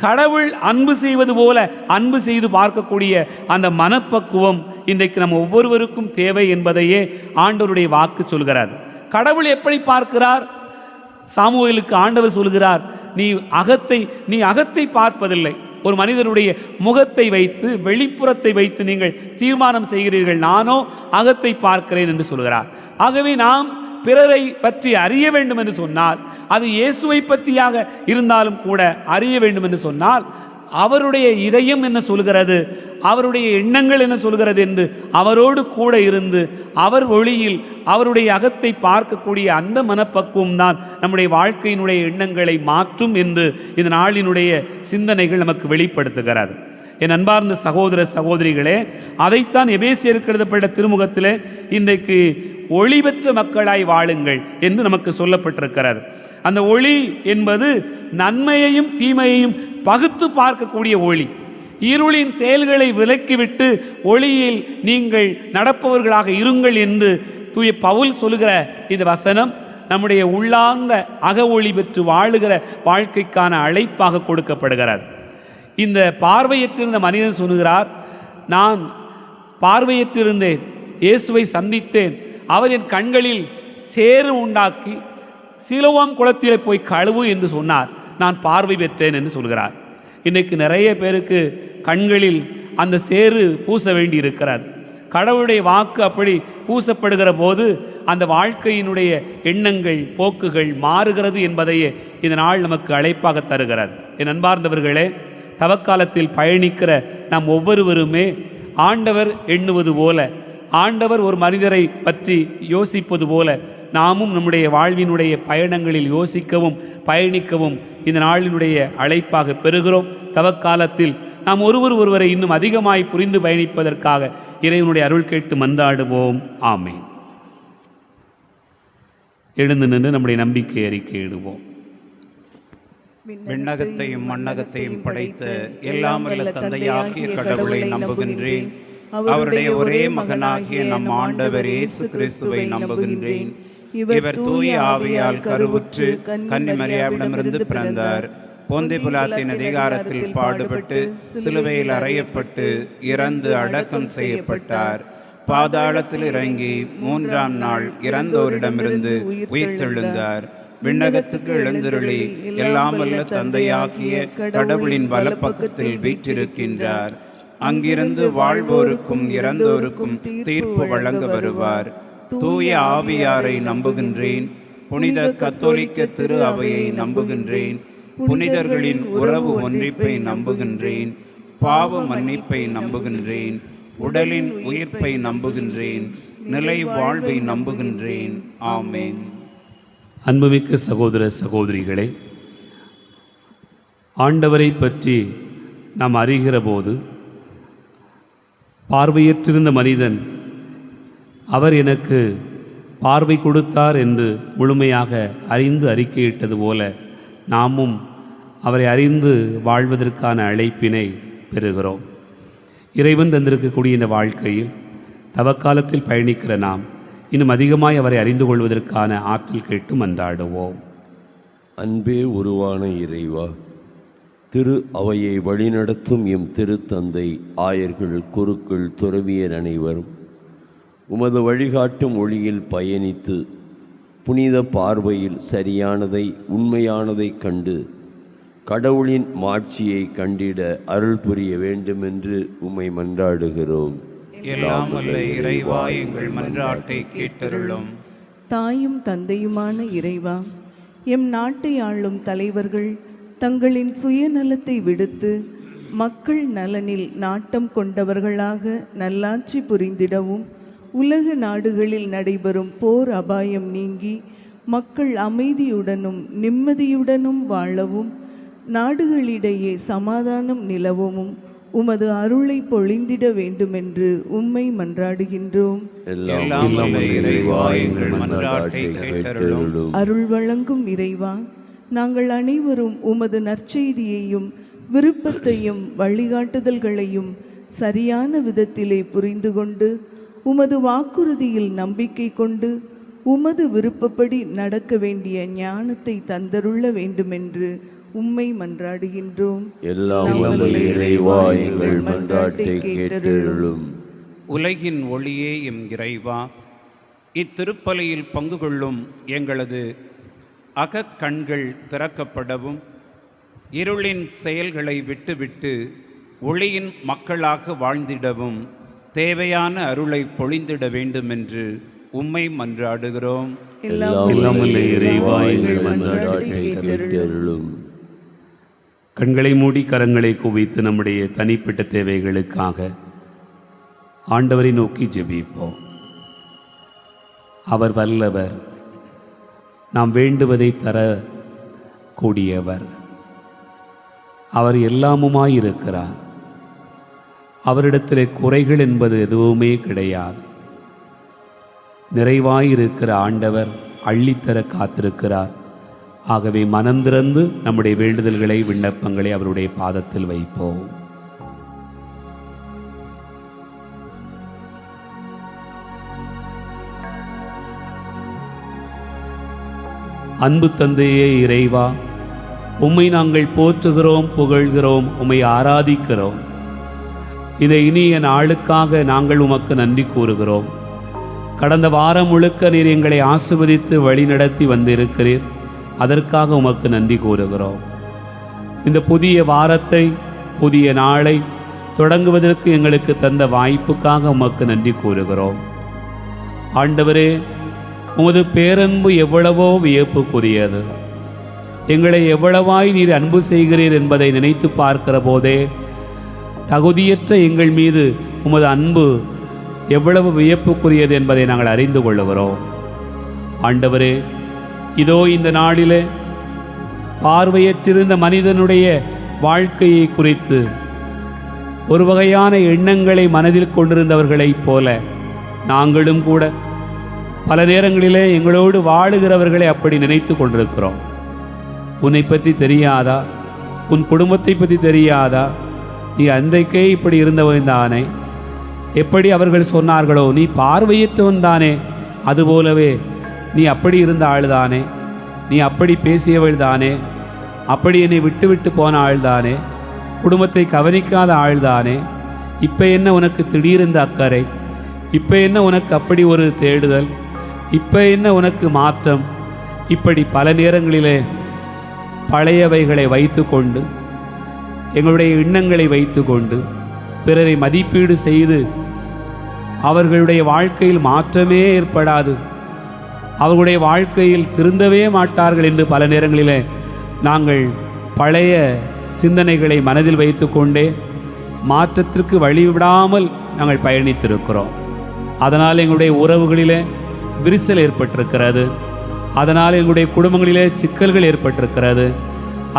கடவுள் அன்பு செய்வது போல அன்பு செய்து பார்க்கக்கூடிய அந்த மனப்பக்குவம் இன்றைக்கு நம்ம ஒவ்வொருவருக்கும் தேவை என்பதையே ஆண்டவருடைய வாக்கு சொல்கிறார். கடவுள் எப்படி பார்க்கிறார்? சாமுவேலுக்கு ஆண்டவர் சொல்கிறார், நீ அகத்தை பார்ப்பதில்லை, ஒரு மனிதனுடைய முகத்தை வைத்து வெளிப்புறத்தை வைத்து நீங்கள் தீர்மானம் செய்கிறீர்கள், நானோ அகத்தை பார்க்கிறேன் என்று சொல்கிறார். ஆகவே நாம் பிறரை பற்றி அறிய வேண்டும் என்று சொன்னால், அது இயேசுவை பற்றியாக இருந்தாலும் கூட அறிய வேண்டும் என்று சொன்னால், அவருடைய இதயம் என்ன சொல்கிறது, அவருடைய எண்ணங்கள் என்ன சொல்கிறது என்று அவரோடு கூட இருந்து அவர் ஒளியில் அவருடைய அகத்தை பார்க்கக்கூடிய அந்த மனப்பக்குவம் தான் நம்முடைய வாழ்க்கையினுடைய எண்ணங்களை மாற்றும் என்று இந்த நாளினுடைய சிந்தனைகள் நமக்கு வெளிப்படுத்துகிறது. என் அன்பார்ந்த சகோதர சகோதரிகளே, அதைத்தான் எபேசியருக்கு எழுதப்பட்ட திருமுகத்திலே இன்றைக்கு ஒளி பெற்ற மக்களாய் வாழுங்கள் என்று நமக்கு சொல்லப்பட்டிருக்கிறது. அந்த ஒளி என்பது நன்மையையும் தீமையையும் பகுத்து பார்க்கக்கூடிய ஒளி. இருளின் செயல்களை விலக்கிவிட்டு ஒளியில் நீங்கள் நடப்பவர்களாக இருங்கள் என்று தூய பவுல் சொல்லுகிற இந்த வசனம் நம்முடைய உள்ளார்ந்த அக ஒளி பெற்று வாழுகிற வாழ்க்கைக்கான அழைப்பாக கொடுக்கப்படுகிறது. இந்த பார்வையற்றிருந்த மனிதன் சொல்லுகிறார், நான் பார்வையற்றிருந்தேன், இயேசுவை சந்தித்தேன், அவர் என் கண்களில் சேறு உண்டாக்கி சிலோவாம் குளத்திலே போய் கழுவு என்று சொன்னார். நான் பார்வை பெற்றேன் என்று சொல்கிறார். இன்றைக்கு நிறைய பேருக்கு கண்களில் அந்த சேறு பூச வேண்டி இருக்கிறது. கடவுளுடைய வாக்கு அப்படி பூசப்படுகிற போது அந்த வாழ்க்கையினுடைய எண்ணங்கள் போக்குகள் மாறுகிறது என்பதையே இந்த நாள் நமக்கு அழைப்பாக தருகிறது. என் அன்பார்ந்தவர்களே, தவக்காலத்தில் பயணிக்கிற நாம் ஒவ்வொருவருமே ஆண்டவர் எண்ணுவது போல, ஆண்டவர் ஒரு மனிதரை பற்றி யோசிப்பது போல நாமும் நம்முடைய வாழ்வினுடைய பயணங்களில் யோசிக்கவும் பயணிக்கவும் இந்த நாளினுடைய அழைப்பாக பெறுகிறோம். தவக்காலத்தில் நாம் ஒருவரை இன்னும் அதிகமாய் புரிந்து பயணிப்பதற்காக இறைவனுடைய அருள் கேட்டு மன்றாடுவோம். ஆமென். எழுந்து நின்று நம்முடைய நம்பிக்கை அறிக்கையிடுவோம். விண்ணகத்தையும் மண்ணகத்தையும் படைத்த எல்லாம் வல்ல தந்தையாகிய கடவுளை நம்புகின்றேன். அவருடைய ஒரே மகனாகிய நம் ஆண்டவர் இயேசு கிறிஸ்துவை நம்புகின்றேன். இவர் தூய ஆவியால் கருவுற்று கன்னி மரியாவிடமிருந்து பிறந்தார். பொந்தி பிலாத்தின் அதிகாரத்தில் பாடுபட்டு சிலுவையில் அறையப்பட்டு இறந்து அடக்கம் செய்யப்பட்டார். பாதாளத்தில் இறங்கி 3ஆம் நாள் இறந்தோரிடமிருந்து உயிர்த்தெழுந்தார். விண்ணகத்துக்கு எழுந்தருளி எல்லாம் வல்ல தந்தையாகிய கடவுளின் வலப்பக்கத்தில் வீற்றிருக்கின்றார். அங்கிருந்து வாழ்வோருக்கும் இறந்தோருக்கும் தீர்ப்பு வழங்க வருவார். தூய ஆவியாரை நம்புகின்றேன். புனித கத்தோலிக்க திரு அவையை நம்புகின்றேன். புனிதர்களின் உறவு ஒன்றிப்பை நம்புகின்றேன். பாவ மன்னிப்பை நம்புகின்றேன். உடலின் உயிர்ப்பை நம்புகின்றேன். நிலை வாழ்வை நம்புகின்றேன். ஆமென். அன்புமிக்க சகோதர சகோதரிகளே, ஆண்டவரை பற்றி நாம் அறிகிற போது பார்வையற்றிருந்த மனிதன் அவர் எனக்கு பார்வை கொடுத்தார் என்று முழுமையாக அறிந்து அறிக்கையிட்டது போல நாமும் அவரை அறிந்து வாழ்வதற்கான அழைப்பினை பெறுகிறோம். இறைவன் தந்திருக்கக்கூடிய இந்த வாழ்க்கையில் தவக்காலத்தில் பயணிக்கிற நாம் இன்னும் அதிகமாய் அவரை அறிந்து கொள்வதற்கான ஆற்றல் கேட்டு மன்றாடுவோம். அன்பே உருவான இறைவா, திரு அவையை வழிநடத்தும் எம் திருத்தந்தை, ஆயர்கள், குருக்கள், துறவியர் அனைவரும் உமது வழிகாட்டும் ஒளியில் பயணித்து புனித பார்வையில் சரியானதை உண்மையானதை கண்டு கடவுளின் மாட்சியை கண்டிட அருள் புரிய வேண்டுமென்று உம்மை மன்றாடுகிறோம். எல்லாம் வல்ல இறைவா, எங்கள் மன்றாட்டை கேட்டருளும். தாயும் தந்தையுமான இறைவா, எம் நாட்டை ஆளும் தலைவர்கள் தங்களின் சுயநலத்தை விடுத்து மக்கள் நலனில் நாட்டம் கொண்டவர்களாக நல்லாட்சி புரிந்திடவும், உலக நாடுகளில் நடைபெறும் போர் அபாயம் நீங்கி மக்கள் அமைதியுடனும் நிம்மதியுடனும் வாழவும், நாடுகளிடையே சமாதானம் நிலவவும் உமது அருளை பொழிந்திட வேண்டுமென்று உம்மை மன்றாடுகின்றோம். எல்லாம் வல்ல இறைவா, எங்கள் மன்றாட்டை கேட்டருளும். அருள் வழங்கும் இறைவா, நாங்கள் அனைவரும் உமது நற்செய்தியையும் விருப்பத்தையும் வழிகாட்டுதல்களையும் சரியான விதத்திலே புரிந்து கொண்டு உமது வாக்குறுதியில் நம்பிக்கை கொண்டு உமது விருப்பப்படி நடக்க வேண்டிய ஞானத்தை தந்தருள வேண்டுமென்று உம்மை மன்றாடுகின்றோம். எல்லாம் வல்ல இறைவா, எங்கள் மன்றாட்டை கேட்டருளும். உலகின் ஒளியே எம் இறைவா, இத்திருப்பலியில் பங்கு கொள்ளும் எங்களது அகக்கண்கள் திறக்கப்படவும், இருளின் செயல்களை விட்டுவிட்டு ஒளியின் மக்களாக வாழ்ந்திடவும் தேவையான அருளை பொழிந்திட வேண்டுமென்று உம்மை மன்றாடுகிறோம். எல்லாம் வல்ல இறைவா, எங்கள் மன்றாட்டை கேட்டருளும். கண்களை மூடி கரங்களை குவித்து நம்முடைய தனிப்பட்ட தேவைகளுக்காக ஆண்டவரை நோக்கி ஜெபிப்போம். அவர் வல்லவர், நாம் வேண்டுவதை தர கூடியவர். அவர் எல்லாமுமாயிருக்கிறார். அவரிடத்திலே குறைகள் என்பது எதுவுமே கிடையாது. நிறைவாயிருக்கிற ஆண்டவர் அள்ளித்தர காத்திருக்கிறார். ஆகவே மனந்திறந்து நம்முடைய வேண்டுதல்களை விண்ணப்பங்களை அவருடைய பாதத்தில் வைப்போம். அன்பு தந்தையே இறைவா, உம்மை நாங்கள் போற்றுகிறோம், புகழ்கிறோம், உம்மை ஆராதிக்கிறோம். இந்த இனிய நாளுக்காக நாங்கள் உமக்கு நன்றி கூறுகிறோம். கடந்த வாரம் முழுக்க நீர் எங்களை ஆசீர்வதித்து வழிநடத்தி வந்திருக்கிறீர். அதற்காக உமக்கு நன்றி கூறுகிறோம். இந்த புதிய வாரத்தை, புதிய நாளை தொடங்குவதற்கு எங்களுக்கு தந்த வாய்ப்புக்காக உமக்கு நன்றி கூறுகிறோம். ஆண்டவரே, உமது பேரன்பு எவ்வளவோ வியப்புக்குரியது. எங்களை எவ்வளவாய் நீர் அன்பு செய்கிறீர் என்பதை நினைத்து பார்க்கிற போதே தகுதியற்ற எங்கள் மீது உமது அன்பு எவ்வளவு வியப்புக்குரியது என்பதை நாங்கள் அறிந்து கொள்ளுகிறோம். ஆண்டவரே, இதோ இந்த நாளிலே பார்வையற்றிருந்த மனிதனுடைய வாழ்க்கையை குறித்து ஒரு வகையான எண்ணங்களை மனதில் கொண்டிருந்தவர்களைப் போல நாங்களும் கூட பல நேரங்களிலே எங்களோடு வாழுகிறவர்களை அப்படி நினைத்து கொண்டிருக்கிறோம். உன்னை பற்றி தெரியாதா? உன் குடும்பத்தை பற்றி தெரியாதா? நீ அன்றைக்கே இப்படி இருந்தவன் தானே, எப்படி அவர்கள் சொன்னார்களோ நீ பார்வையற்றவன் தானே, அதுபோலவே நீ அப்படி இருந்த ஆள்தானே, நீ அப்படி பேசியவள் தானே, அப்படி என்னை விட்டு விட்டு போன ஆள்தானே, குடும்பத்தை கவனிக்காத ஆள்தானே, இப்போ என்ன உனக்கு திடீரென்ற அக்கறை, இப்போ என்ன உனக்கு அப்படி ஒரு தேடுதல், இப்போ என்ன உனக்கு மாற்றம், இப்படி பல நேரங்களிலே பழையவைகளை வைத்து கொண்டு எங்களுடைய எண்ணங்களை வைத்து கொண்டு பிறரை மதிப்பீடு செய்து அவர்களுடைய வாழ்க்கையில் மாற்றமே ஏற்படாது, அவர்களுடைய வாழ்க்கையில் திருந்தவே மாட்டார்கள் என்று பல நேரங்களிலே நாங்கள் பழைய சிந்தனைகளை மனதில் வைத்து கொண்டே மாற்றத்திற்கு வழிவிடாமல் நாங்கள் பயணித்திருக்கிறோம். அதனால் எங்களுடைய உறவுகளிலே விரிசல் ஏற்பட்டிருக்கிறது. அதனால் எங்களுடைய குடும்பங்களிலே சிக்கல்கள் ஏற்பட்டிருக்கிறது.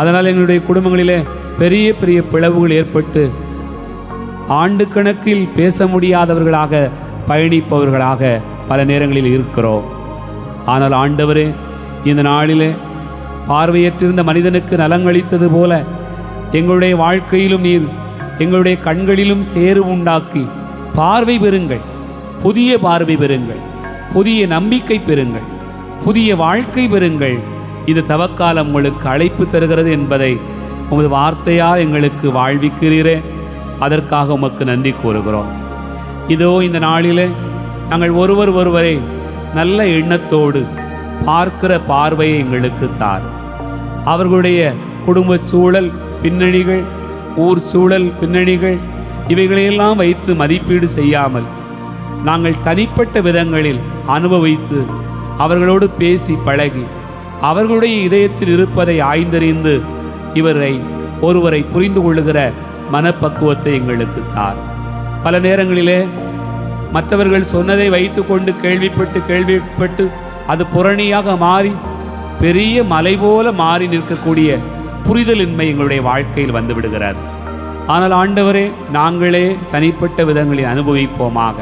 அதனால் எங்களுடைய குடும்பங்களிலே பெரிய பெரிய பிளவுகள் ஏற்பட்டு ஆண்டு கணக்கில் பேச முடியாதவர்களாக பயணிப்பவர்களாக பல நேரங்களில் இருக்கிறோம். ஆனால் ஆண்டவரே, இந்த நாளிலே பார்வையற்றிருந்த மனிதனுக்கு நலங்களித்தது போல எங்களுடைய வாழ்க்கையிலும் நீர் எங்களுடைய கண்களிலும் சேறு உண்டாக்கி பார்வை பெறுங்கள், புதிய பார்வை பெறுங்கள், புதிய நம்பிக்கை பெறுங்கள், புதிய வாழ்க்கை பெறுங்கள். இது தவக்காலம் உங்களுக்கு அழைப்பு தருகிறது என்பதை உமது வார்த்தையால் எங்களுக்கு வாழ்விக்கிறீரே, அதற்காக உமக்கு நன்றி கூறுகிறோம். இதோ இந்த நாளிலே நாங்கள் ஒருவரை நல்ல எண்ணத்தோடு பார்க்கிற பார்வையை எங்களுக்கு தார். அவர்களுடைய குடும்ப சூழல் பின்னணிகள், ஊர் சூழல் பின்னணிகள், இவைகளையெல்லாம் வைத்து மதிப்பீடு செய்யாமல் நாங்கள் தனிப்பட்ட விதங்களில் அனுபவித்து அவர்களோடு பேசி பழகி அவர்களுடைய இதயத்தில் இருப்பதை ஆய்ந்தறிந்து ஒருவரை புரிந்து கொள்ளுகிற மனப்பக்குவத்தை எங்களுக்கு தார். பல நேரங்களிலே மற்றவர்கள் சொன்னதை வைத்து கொண்டு கேள்விப்பட்டு அது புறணியாக மாறி பெரிய மலை போல மாறி நிற்கக்கூடிய புரிதலின்மை எங்களுடைய வாழ்க்கையில் வந்து விடுகிறது. ஆனால் ஆண்டவரே, நாங்களே தனிப்பட்ட விதங்களில் அனுபவிப்போமாக.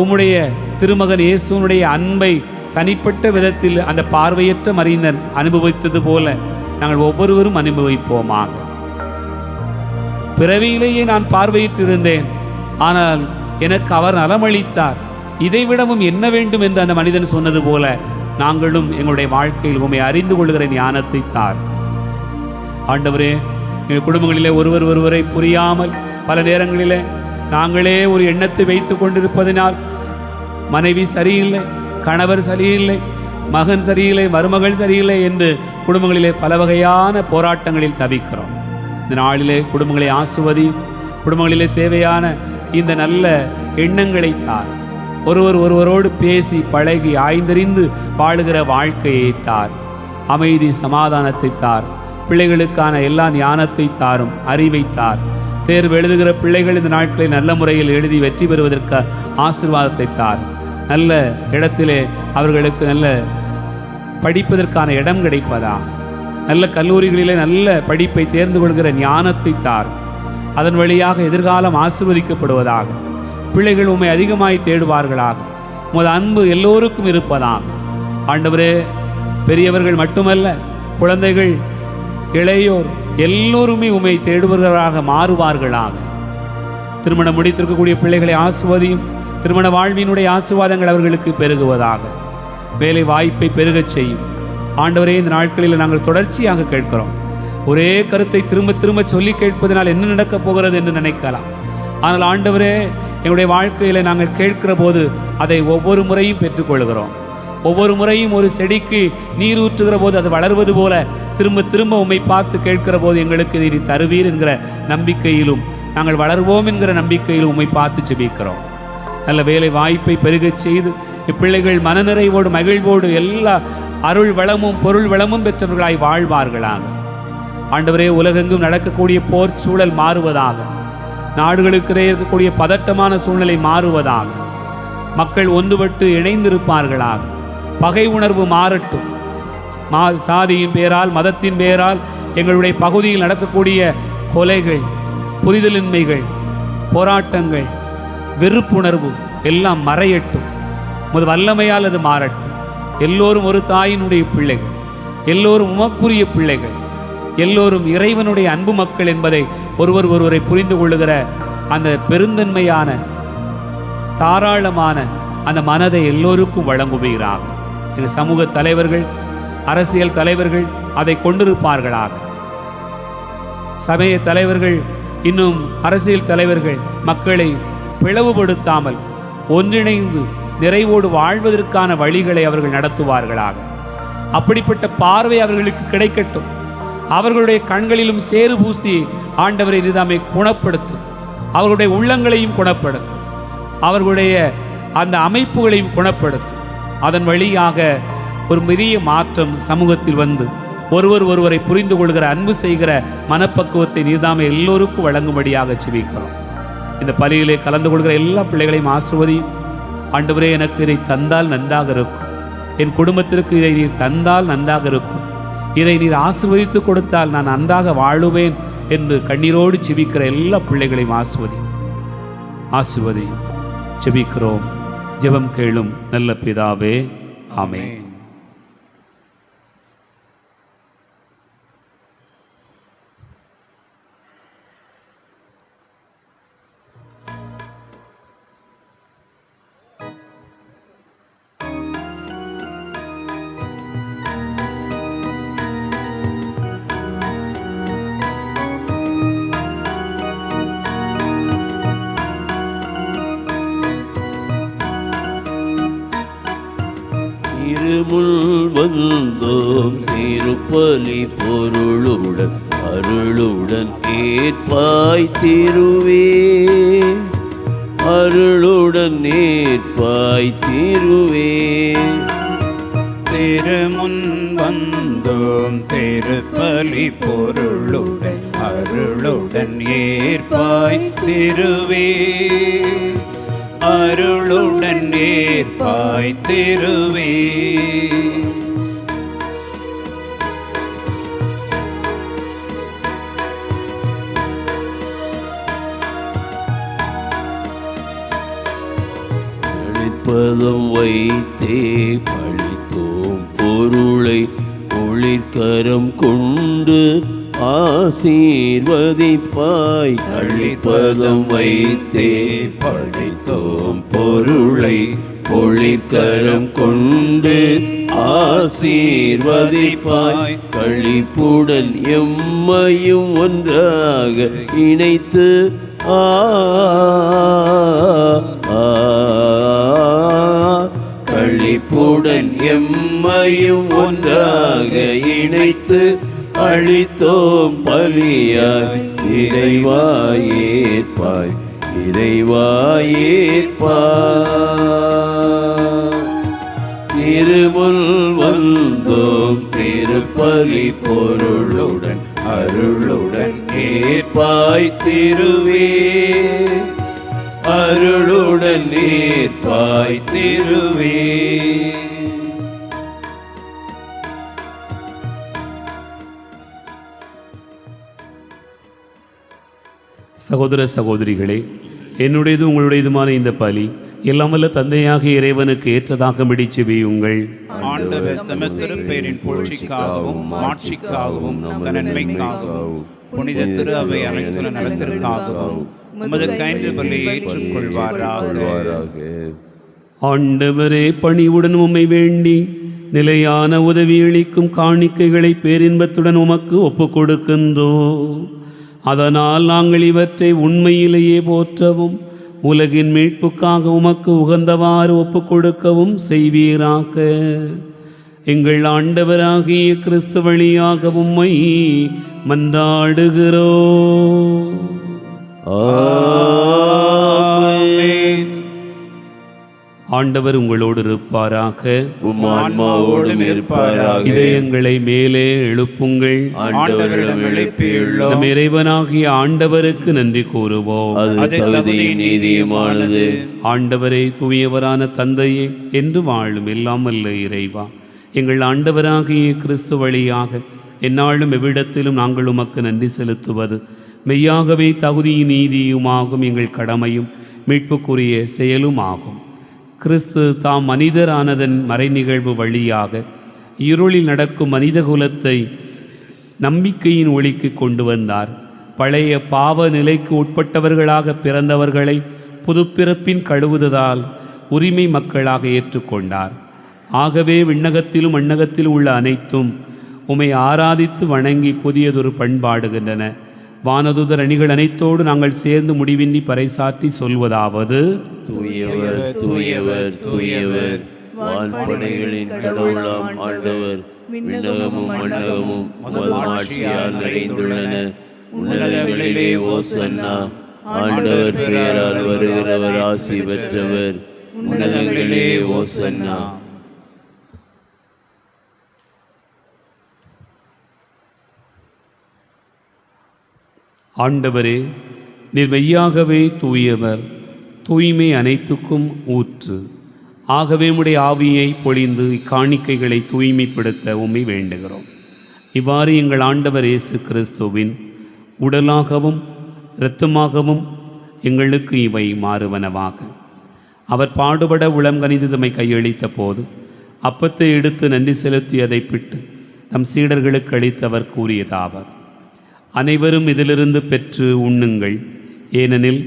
உம்முடைய திருமகன் இயேசுனுடைய அன்பை தனிப்பட்ட விதத்தில் அந்த பார்வையற்ற மனிதன் அனுபவித்தது போல நாங்கள் ஒவ்வொருவரும் அனுபவிப்போமாக. பிறவியிலேயே நான் பார்வையிட்டிருந்தேன், ஆனால் எனக்கு அவர் நலமளித்தார், இதைவிடவும் என்ன வேண்டும் என்று அந்த மனிதன் சொன்னது போல நாங்களும் எங்களுடைய வாழ்க்கையில் உம்மை அறிந்து கொள்கிற ஞானத்தை தார். ஆண்டவரே, எங்கள் குடும்பங்களிலே ஒருவரை புரியாமல் பல நேரங்களிலே நாங்களே ஒரு எண்ணத்தை வைத்து கொண்டிருப்பதனால் மனைவி சரியில்லை, கணவர் சரியில்லை, மகன் சரியில்லை, மருமகள் சரியில்லை என்று குடும்பங்களிலே பல வகையான போராட்டங்களில் தவிக்கிறோம். இந்த நாளிலே குடும்பங்களை ஆசுவதி, குடும்பங்களிலே தேவையான இந்த நல்ல எண்ணங்களை தார். ஒருவரோடு பேசி பழகி ஆய்ந்தறிந்து வாழுகிற வாழ்க்கையை தார். அமைதி சமாதானத்தை தார். பிள்ளைகளுக்கான எல்லா ஞானத்தை தாரும், அறிவை தார். தேர்வு எழுதுகிற பிள்ளைகள் இந்த நாட்களை நல்ல முறையில் எழுதி வெற்றி பெறுவதற்கு ஆசீர்வாதத்தை தார். நல்ல இடத்திலே அவர்களுக்கு நல்ல படிப்பதற்கான இடம் கிடைப்பதாக, நல்ல கல்லூரிகளிலே நல்ல படிப்பை தேர்ந்து கொள்கிற ஞானத்தை தார். அதன் வழியாக எதிர்காலம் ஆசீர்வதிக்கப்படுவதாக. பிள்ளைகள் உம்மை அதிகமாய் தேடுவார்களாக. உமது அன்பு எல்லோருக்கும் இருப்பதாக. ஆண்டவரே, பெரியவர்கள் மட்டுமல்ல, குழந்தைகள், இளையோர் எல்லோருமே உம்மை தேடுபவர்களாக மாறுவார்களாக. திருமணம் முடித்திருக்கக்கூடிய பிள்ளைகளை ஆசீர்வதியும். திருமண வாழ்வினுடைய ஆசீர்வாதங்கள் அவர்களுக்கு பெருகுவதாக. வேலை வாய்ப்பை பெருகச் செய்யும். ஆண்டவரே, இந்த நாட்களில் நாங்கள் தொடர்ச்சியாக கேட்கிறோம். ஒரே கருத்தை திரும்ப திரும்ப சொல்லி கேட்பதனால் என்ன நடக்கப் போகிறது என்று நினைக்கலாம். ஆனால் ஆண்டவரே, எங்களுடைய வாழ்க்கையில் நாங்கள் கேட்கிற போது அதை ஒவ்வொரு முறையும் பெற்றுக்கொள்கிறோம். ஒவ்வொரு முறையும் ஒரு செடிக்கு நீர் ஊற்றுகிற போது அது வளர்வது போல திரும்ப திரும்ப உம்மை பார்த்து கேட்கிற போது எங்களுக்கு இதை தருவீர் என்கிற நம்பிக்கையிலும் நாங்கள் வளர்வோம் என்கிற நம்பிக்கையிலும் உம்மை பார்த்து ஜெபிக்கிறோம். நல்ல வேலை வாய்ப்பை பெருகச் செய்து இப்பிள்ளைகள் மனநிறைவோடு மகிழ்வோடு எல்லா அருள் வளமும் பொருள் வளமும் பெற்றவர்களாய் வாழ்வார்களாக. ஆண்டவரே, உலகெங்கும் நடக்கக்கூடிய போர் சூழல் மாறுவதாக, நாடுகளுக்கிடையே இருக்கக்கூடிய பதட்டமான சூழ்நிலை மாறுவதாக, மக்கள் ஒன்றுபட்டு இணைந்திருப்பார்களாக, பகை உணர்வு மாறட்டும். சாதியின் பேரால் மதத்தின் பேரால் எங்களுடைய பகுதியில் நடக்கக்கூடிய கொலைகள், புரிதலின்மைகள், போராட்டங்கள், வெறுப்புணர்வு எல்லாம் மறையட்டும். முது வல்லமையால் அது மாறட்டும். எல்லோரும் ஒரு தாயினுடைய பிள்ளைகள், எல்லோரும் உமக்குரிய பிள்ளைகள், எல்லோரும் இறைவனுடைய அன்பு மக்கள் என்பதை ஒருவரை புரிந்து கொள்ளுகிற அந்த பெருந்தன்மையான தாராளமான அந்த மனதை எல்லோருக்கும் வழங்குவீராக. எங்கள் சமூக தலைவர்கள், அரசியல் தலைவர்கள் அதை கொண்டிருப்பார்களாக. சமய தலைவர்கள், இன்னும் அரசியல் தலைவர்கள் மக்களை பிளவுபடுத்தாமல் ஒன்றிணைந்து நிறைவோடு வாழ்வதற்கான வழிகளை அவர்கள் நடத்துவார்களாக. அப்படிப்பட்ட பார்வை அவர்களுக்கு கிடைக்கட்டும். அவர்களுடைய கண்களிலும் சேறு பூசி ஆண்டவரை நிதாமை குணப்படுத்தும். அவர்களுடைய உள்ளங்களையும் குணப்படுத்தும். அவர்களுடைய அந்த அமைப்புகளையும் குணப்படுத்தும். அதன் வழியாக ஒரு பெரிய மாற்றம் சமூகத்தில் வந்து ஒருவரை புரிந்து கொள்கிற அன்பு செய்கிற மனப்பக்குவத்தை நீதாமை எல்லோருக்கும் வழங்கும்படியாக ஜெபிக்கிறோம். இந்த பலியிலே கலந்து கொள்கிற எல்லா பிள்ளைகளையும் ஆசிர்வதியும். ஆண்டவரே, எனக்கு இதை தந்தால் நன்றாக இருக்கும், என் குடும்பத்திற்கு இதை நீர் தந்தால் நன்றாக இருக்கும், இதை நீர் ஆசிர்வதித்து கொடுத்தால் நான் நன்றாக வாழுவேன் என்று கண்ணீரோடு ஜெபிக்கிற எல்லா பிள்ளைகளையும் ஆசிர்வதி ஜெபிக்கிறோம். ஜெபம் கேளும் நல்ல பிதாவே, ஆமென். திருமுல் வந்தோம் திருப்பலி பொருளுடன் அருளுடன் ஏற்பாய் திருவே, அருளுடன் ஏற்பாய் திருவே. திருமுன் வந்தோம் திருப்பலி பொருளுடன் அருளுடன் ஏற்பாய் திருவே, அருளுடன் ஏற்பாய் திருவே. பதம் வைத்தே பழித்தோம் பொருளை ஒளிர்கரம் கொண்டு ஆசீர்வதிப்பாய். அழிப்பதம் வைத்தே பழித்தோம் பொருளை ஒளிர்கரம் கொண்டு ஆசீர்வதிப்பாய். களிப்புடன் எம்மையும் ஒன்றாக இணைத்து களிப்புடன் எம்மையும் ஒன்றாக இணைத்து அளித்தோம் பலியாய். இறைவாயேற்பாய், இறைவாயேற்பாய். திருமுல் வந்தோம் திருப்பலி பொருளுடன் அருளுடன் ஏற்பாய் திருவே, அருளுடன் ஏற்பாய் திருவே. சகோதர சகோதரிகளே, என்னுடையது உங்களுடையதுமான இந்த பலி எல்லாம் வல்ல தந்தையாக இறைவனுக்கு ஏற்றதாகும்படி ஜெபியுங்கள். ஆண்டவர் தமது திருப்பெயரின் புகழ்ச்சிக்காகவும் மாட்சிக்காகவும் நன்மைக்காகவும் புனித திரு அவை அனைத்துள்ள நலத்திற்காகவும் உமது கைந்து பலியை ஏற்றுக்கொள்வாராக. ஆண்டவரே, பணிவுடன் உம்மை வேண்டி நிலையான உதவியளிக்கும் காணிக்கைகளை பேரின்பத்துடன் உமக்கு ஒப்புக் கொடுக்கின்றோம். அதனால் நாங்கள் இவற்றை உண்மையிலேயே போற்றவும் உலகின் மீட்புக்காக உமக்கு உகந்தவாறு ஒப்புக் கொடுக்கவும் செய்வீராக. எங்கள் ஆண்டவராகிய கிறிஸ்து வழியாக உம்மை மன்றாடுகிறோம். ஆமென். ஆண்டவர் உங்களோடு இருப்பாராக. உம் ஆன்மாவோடும் இருப்பாராக. இதயங்களை மேலே எழுப்புங்கள். ஆண்டவரிடம் எழுப்பியுள்ளோம். நம் இறைவனாகிய ஆண்டவருக்கு நன்றி கூறுவோம். அது தகுதியும் நீதியுமானது. ஆண்டவரே, தூயவரான தந்தையே, என்று வாழும் எல்லாம் அல்ல இறைவா, எங்கள் ஆண்டவராகிய கிறிஸ்து வழியாக எந்நாளும் எவ்விடத்திலும் நாங்கள் உமக்கு நன்றி செலுத்துவது மெய்யாகவே தகுதியும் நீதியுமாகும் எங்கள் கடமையும் மீட்புக்குரிய செயலுமாகும். கிறிஸ்து தாம் மனிதரானதன் மறைநிகழ்வு வழியாக இருளில் நடக்கும் மனித குலத்தை நம்பிக்கையின் ஒளிக்கு கொண்டு வந்தார். பழைய பாவ நிலைக்கு உட்பட்டவர்களாக பிறந்தவர்களை புதுப்பிறப்பின் கழுவுதலால் உரிமை மக்களாக ஏற்றுக்கொண்டார். ஆகவே விண்ணகத்திலும் மண்ணகத்திலும் உள்ள அனைத்தும் உம்மை ஆராதித்து வணங்கி புதியதொரு பண்பாடுகின்றன. வானதுதர் அணிகள் அனைத்தோடு நாங்கள் சேர்ந்து முடிவின்றி பறைசாற்றி சொல்வதாவது: தூயவர் தூயவர் தூயவர், வான்படைகளின் கடவுளாம் ஆண்டவர். விண்ணகமும் மண்ணகமும் உமது ஆட்சியால் நிறைந்துள்ளன. உன்னதங்களிலே ஓசன்னா. ஆண்டவர் பெயரால் வருகிறவர் ஆசி பெற்றவர். உன்னதங்களிலே ஓசன்னா. ஆண்டவரே, நீர் மெய்யாகவே தூயவர், தூய்மை அனைத்துக்கும் ஊற்று. ஆகவே உம்முடைய ஆவியை பொழிந்து இக்காணிக்கைகளை தூய்மைப்படுத்த உம்மை வேண்டுகிறோம். இவ்வாறு எங்கள் ஆண்டவர் இயேசு கிறிஸ்துவின் உடலாகவும் இரத்தமாகவும் எங்களுக்கு இவை மாறுவனவாக. அவர் பாடுபட உளம் கனிந்து தம்மை கையளித்த போது அப்பத்தை எடுத்து நன்றி செலுத்தியதை பிட்டு தம் சீடர்களுக்கு அளித்தவர் கூறியதாவது: அனைவரும் இதிலிருந்து பெற்று உண்ணுங்கள், ஏனெனில்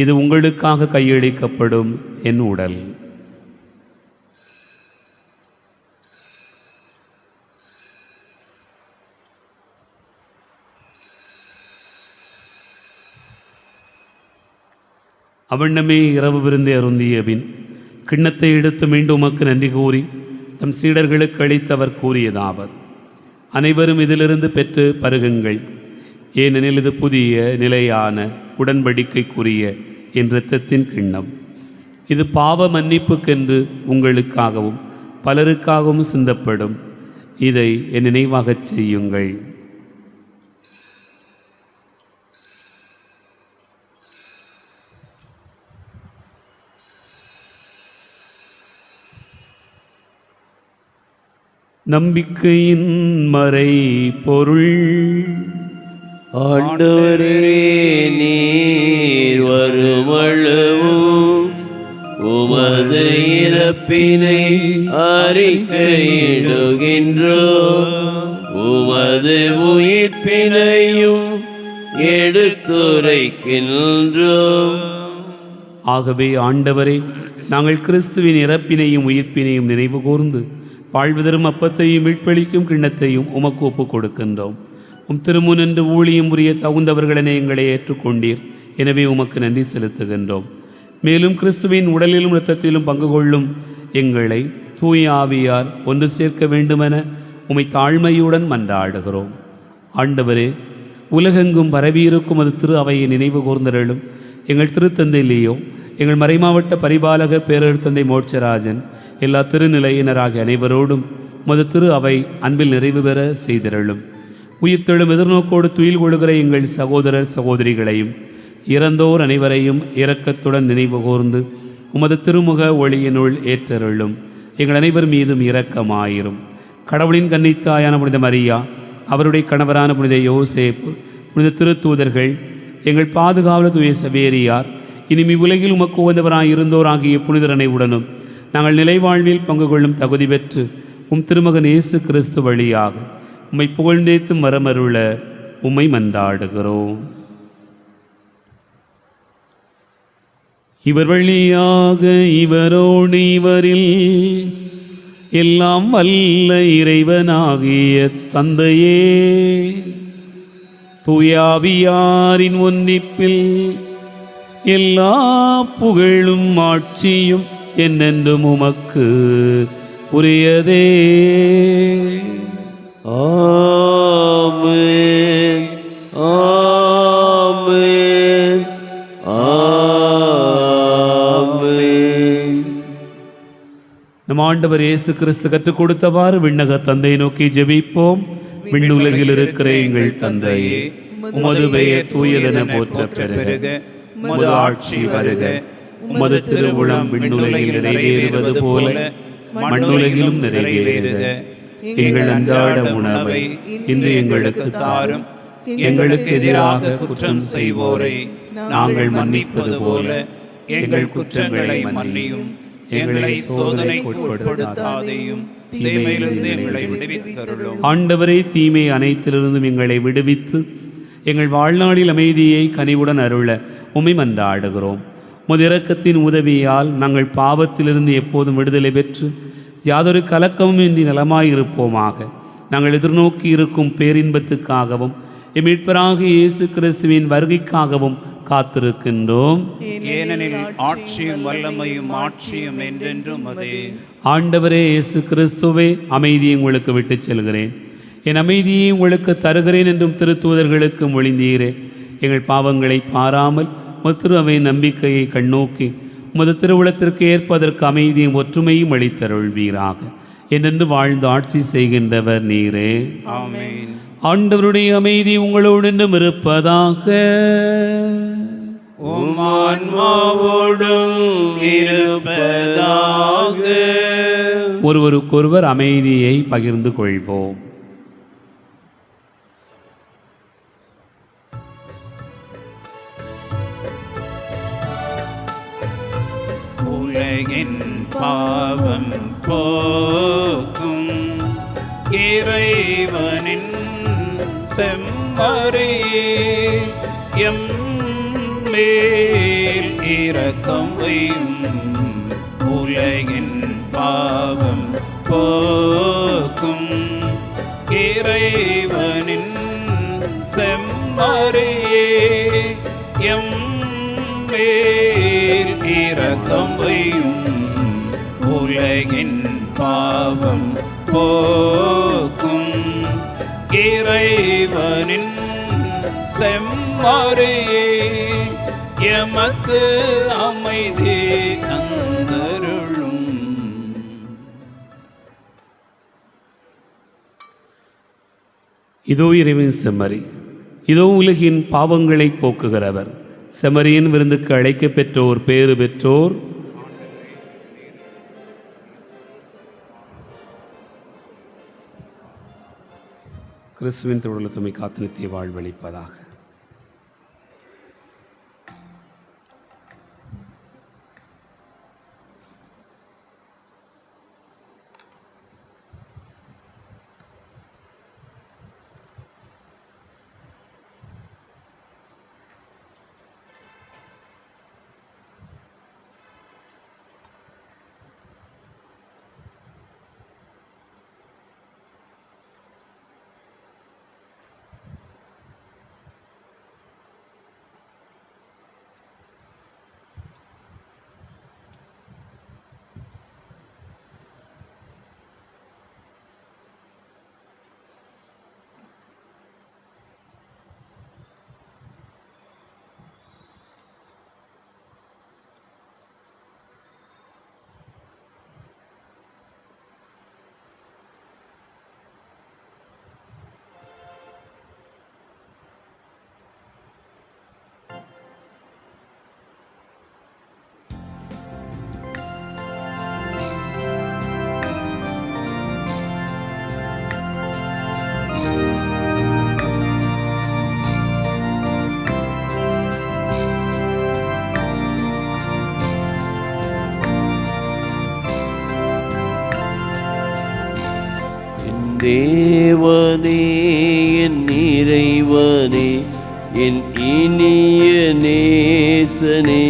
இது உங்களுக்காக கையளிக்கப்படும் என் உடல். அவண்ணமே இரவு விருந்தை அருந்திய பின் கிண்ணத்தை எடுத்து மீண்டும் உமக்கு நன்றி கூறி தம் சீடர்களுக்கு அளித்தவர் கூறியதாவது: அனைவரும் இதிலிருந்து பெற்று பருகுங்கள், ஏனெனில் இது புதிய நிலையான உடன்படிக்கைக்குரிய என் இரத்தத்தின் கிண்ணம். இது பாவ மன்னிப்புக்கென்று உங்களுக்காகவும் பலருக்காகவும் சிந்தப்படும். இதை என் நினைவாகச் செய்யுங்கள். நம்பிக்கையின் மறை பொருள். ஆண்டவரே, நீர் வருமளவும் உமது இறப்பினை அறிக்கையிடுகின்றோம், உமது உயிர்ப்பினையும் எடுத்துரைக்கின்றோம். ஆகவே ஆண்டவரே, நாங்கள் கிறிஸ்துவின் இறப்பினையும் உயிர்ப்பினையும் நினைவு கூர்ந்து வாழ்வதரும் அப்பத்தையும் மீட்பளிக்கும் கிண்ணத்தையும் உமக்கு ஒப்புக் கொடுக்கின்றோம். உம் திருமுனின்று ஊழியம் புரிய தகுந்தவர்களென எங்களை ஏற்றுக்கொண்டீர். எனவே உமக்கு நன்றி செலுத்துகின்றோம். மேலும் கிறிஸ்துவின் உடலிலும் இரத்தத்திலும் பங்கு கொள்ளும் எங்களை தூய ஆவியார் ஒன்று சேர்க்க வேண்டுமென உம்மை தாழ்மையுடன் மன்றாடுகிறோம். ஆண்டவரே, உலகெங்கும் பரவியிருக்கும் அது திரு அவையை நினைவு கூர்ந்தருளும். எங்கள் திருத்தந்தை லியோ, எங்கள் மறைமாவட்ட பரிபாலகர் பேரருத்தந்தை மோட்சராஜன், எல்லா திருநிலையினராகிய அனைவரோடும் உமது திரு அவை அன்பில் நிறைவு பெற செய்திருளும். உயிர்த்தெழும் எதிர்நோக்கோடு துயில் கொள்கிற எங்கள் சகோதரர் சகோதரிகளையும் இறந்தோர் அனைவரையும் இரக்கத்துடன் நினைவு கூர்ந்து உமது திருமுக ஒளியினுள் ஏற்றருளும். எங்கள் அனைவர் மீதும் இரக்கமாயிரும். கடவுளின் கன்னித்தாயான புனித மரியா, அவருடைய கணவரான புனித யோசேப்பு, புனித திருத்தூதர்கள், எங்கள் பாதுகாவலர் தூய சவேரியார், இனிமே உலகில் உமக்கு உகந்தவராய் இருந்தோராகிய புனிதர் அனைவருடனும் நாங்கள் நிலைவாழ்வில் பங்கு கொள்ளும் தகுதி பெற்று உம் திருமகன் இயேசு கிறிஸ்து வழியாக உம்மை புகழ்ந்தேத்து மரமருள உம்மை மன்றாடுகிறோம். இவர் வழியாக இவரோடு இவரில் எல்லாம் வல்ல இறைவனாகிய தந்தையே, தூயாவியாரின் ஒன்றிப்பில் எல்லா புகழும் ஆட்சியும் என்னென்றும் உமக்கு உரியதே. ஆமென் ஆமென் ஆமென். நம் ஆண்டவர் இயேசு கிறிஸ்து கற்றுக் கொடுத்தவாறு விண்ணக தந்தை நோக்கி ஜெபிப்போம். விண்ணுலகில் இருக்கிற எங்கள் தந்தையே, உமது பெயர் தூயதென போற்றப் பெறுக. உமது ஆட்சி வருக. உமது திருவுளம் விண்ணுலகில் நிறைவேறுவது போல மண்ணுலகிலும் நிறைவேறுக. எங்கள் அன்றாட உணவை இன்று எங்களுக்கு தாரும். எங்களுக்கு எதிராக குற்றம் செய்வோரை நாங்கள் மன்னிப்பது போல எங்கள் குற்றங்களை மன்னியும். எங்களை சோதனைக்கு உட்படுத்தாதேயும், தீமையிலிருந்து எங்களை விடுவித்தருளும். ஆண்டவரே, தீமை அனைத்திலிருந்தும் எங்களை விடுவித்து எங்கள் வாழ்நாளில் அமைதியை கனிவுடன் அருள உம்மை மன்றாடுகிறோம். உமது இரக்கத்தின் உதவியால் நாங்கள் பாவத்திலிருந்து எப்போதும் விடுதலை பெற்று யாதொரு கலக்கமும் இன்றி நலமாயிருப்போமாக. நாங்கள் எதிர்நோக்கி இருக்கும் பேரின்பத்துக்காகவும் எம் மீட்பராகிய இயேசு கிறிஸ்துவின் வருகைக்காகவும் காத்திருக்கின்றோம். ஏனெனில் ஆட்சியும் வல்லமையும் ஆட்சியும் என்றென்றும் அதே. ஆண்டவரே இயேசு கிறிஸ்துவே, அமைதியை உங்களுக்கு விட்டுச் செல்கிறேன், என் அமைதியை உங்களுக்கு தருகிறேன் என்றும் திருத்தூதர்களுக்கு மொழிந்தீரே. எங்கள் பாவங்களை பாராமல் திரு அவை நம்பிக்கையை கண்ணோக்கி உமது திருவுளத்திற்கு ஏற்பதற்கு அமைதியும் ஒற்றுமையும் அளித்தருள்வீராக. என்றென்று வாழ்ந்து ஆட்சி செய்கின்றவர் நீரே. ஆமென். ஆண்டவருடைய அமைதி உங்களோடு இருப்பதாக. உம் ஆன்மாவோடும் இருப்பதாக. ஒருவருக்கொருவர் அமைதியை பகிர்ந்து கொள்வோம். உலகின் பாவம் போக்கும் இறைவனின் செம்மறியே, எம் மேல் இரக்கம் வையும். உலகின் பாவம் போக்கும் இறைவனின் செம்மறியே, எம் மேல் இரக்கம் வையும். உலகின் பாவம் போக்கும் இறைவனின் செம்மறியே, எமக்கு அமைதி தந்தருளும். இதோ இறைவன் செம்மறி, இதோ உலகின் பாவங்களை போக்குகிறவர். செம்மறியின் விருந்துக்கு அழைக்க பெற்றோர் பேறு பெற்றோர். கிறிஸ்துவின் திருவுளத்துமை காத்து நித்திய வாழ்வளிப்பதாக. தேவனே, என் இறைவனே, என் இனிய நேசனே,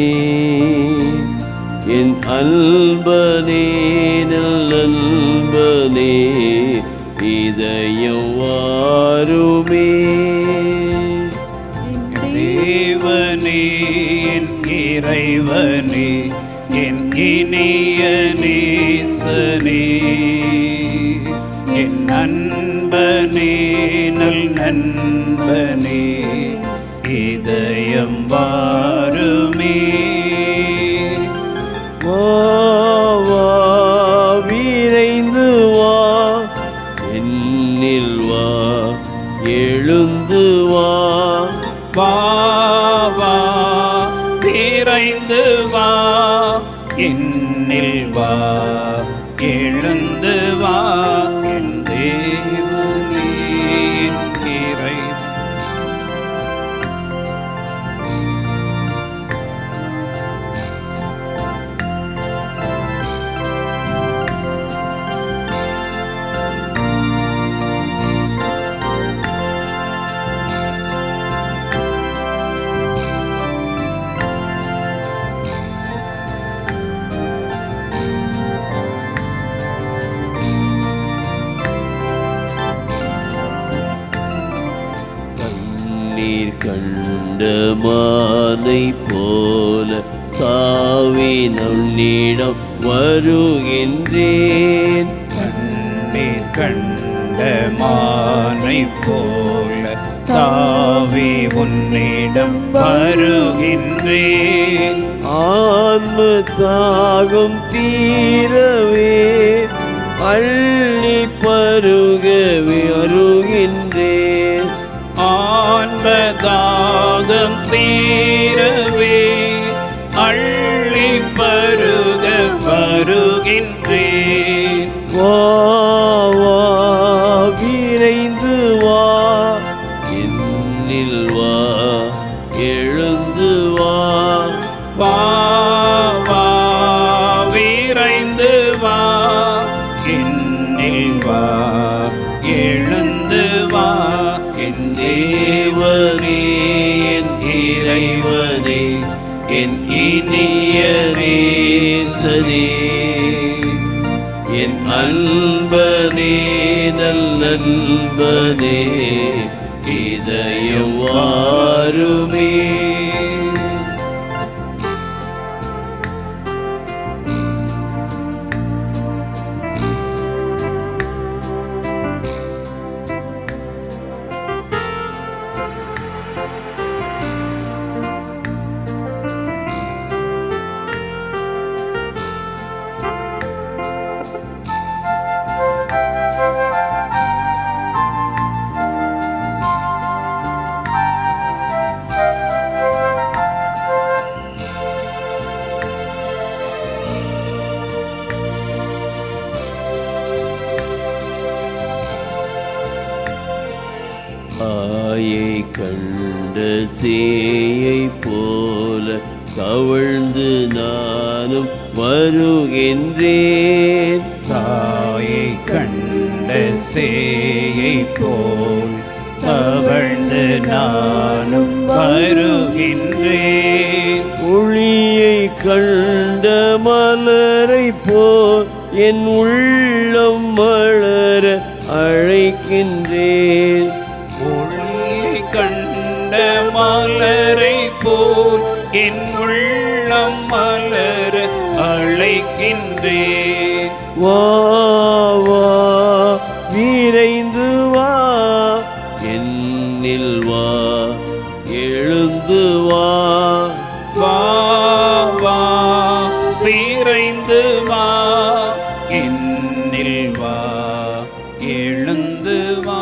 என் அன்பனே, நல்லன்பனே, இதயம் வாருமே. தேவனே, என் இறைவனே என் இனிய நேசனே என் நண்பனே நல் நண்பனே இதயம் வாருமே வா வா விரைந்து வா என்னில் வா எழுந்து வா வா வா விரைந்து வா என்னில் வா எழுந்து வா என் தேவனே என் இறை கண்ணீர் கண்ட மானை போல தாவி நம்மிடம் வருகின்றேன். கண்ணீர் கண்ட மானை போல தாவி உன்னிடம் வருகின்றேன். ஆன்ம தாகம் தீரவே அள்ளி பருகவே வருகின்றேன். ஆன்மதாகம் தீரவே அள்ளி பருக வருகின்றேன். வா வா விரைந்து வா என்னில் வா எழுந்து வா வா வா விரைந்து வா என்னில் வா எழுந்து வா என் தேவனே என் இறைவனே என் இனிய நேசனே என் அன்பனே நல் நண்பனே இதயம் வாருமே. தாயை கண்ட சேயை போல கவிழ்ந்து நானும் வருகின்றேன். தாயை கண்ட சேயை போல் தவழ்ந்து நானும் வருகின்றேன். ஒளியை கண்ட மலரை போல் என் உள்ளம் மலர அழைக்கின்றேன். ஒளியை கண்ட மலரை போல் என் உள்ளம் மலர அழைக்கின்றேன். வா வா விரைந்து வா என்னில் வா எழுந்து வா வா வா விரைந்து வா என்னில் வா எழுந்து வா.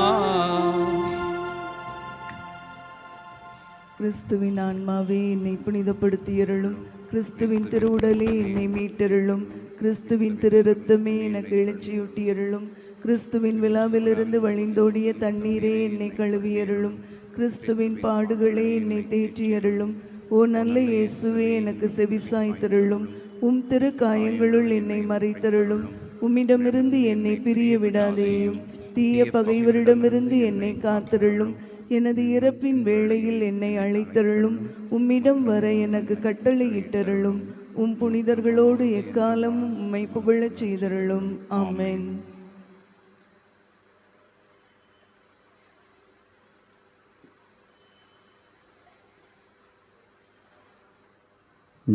கிறிஸ்துவின் ஆன்மாவே என்னை புனிதப்படுத்தியருளும். கிறிஸ்துவின் திருவுடலே என்னை மீட்டருளும். கிறிஸ்துவின் திரு இரத்தமே எனக்கு எழுச்சியூட்டியருளும். கிறிஸ்துவின் விழாவிலிருந்து வழிந்தோடிய தண்ணீரே என்னை கழுவியருளும். கிறிஸ்துவின் பாடுகளே என்னை தேற்றியருளும். ஓ நல்ல இயேசுவே எனக்கு செவிசாய்த்தருளும். உம் திரு காயங்களுள் என்னை மறைத்தருளும். உம்மிடமிருந்து என்னை பிரிய விடாதேயும். தீய பகைவரிடமிருந்து என்னை காத்தருளும். எனது இறப்பின் வேளையில் என்னை அழைத்தருளும். உம்மிடம் வர எனக்கு கட்டளையிட்டருளும். உம் புனிதர்களோடு எக்காலமும் உம்மை புகழச் செய்தருளும். ஆமென்.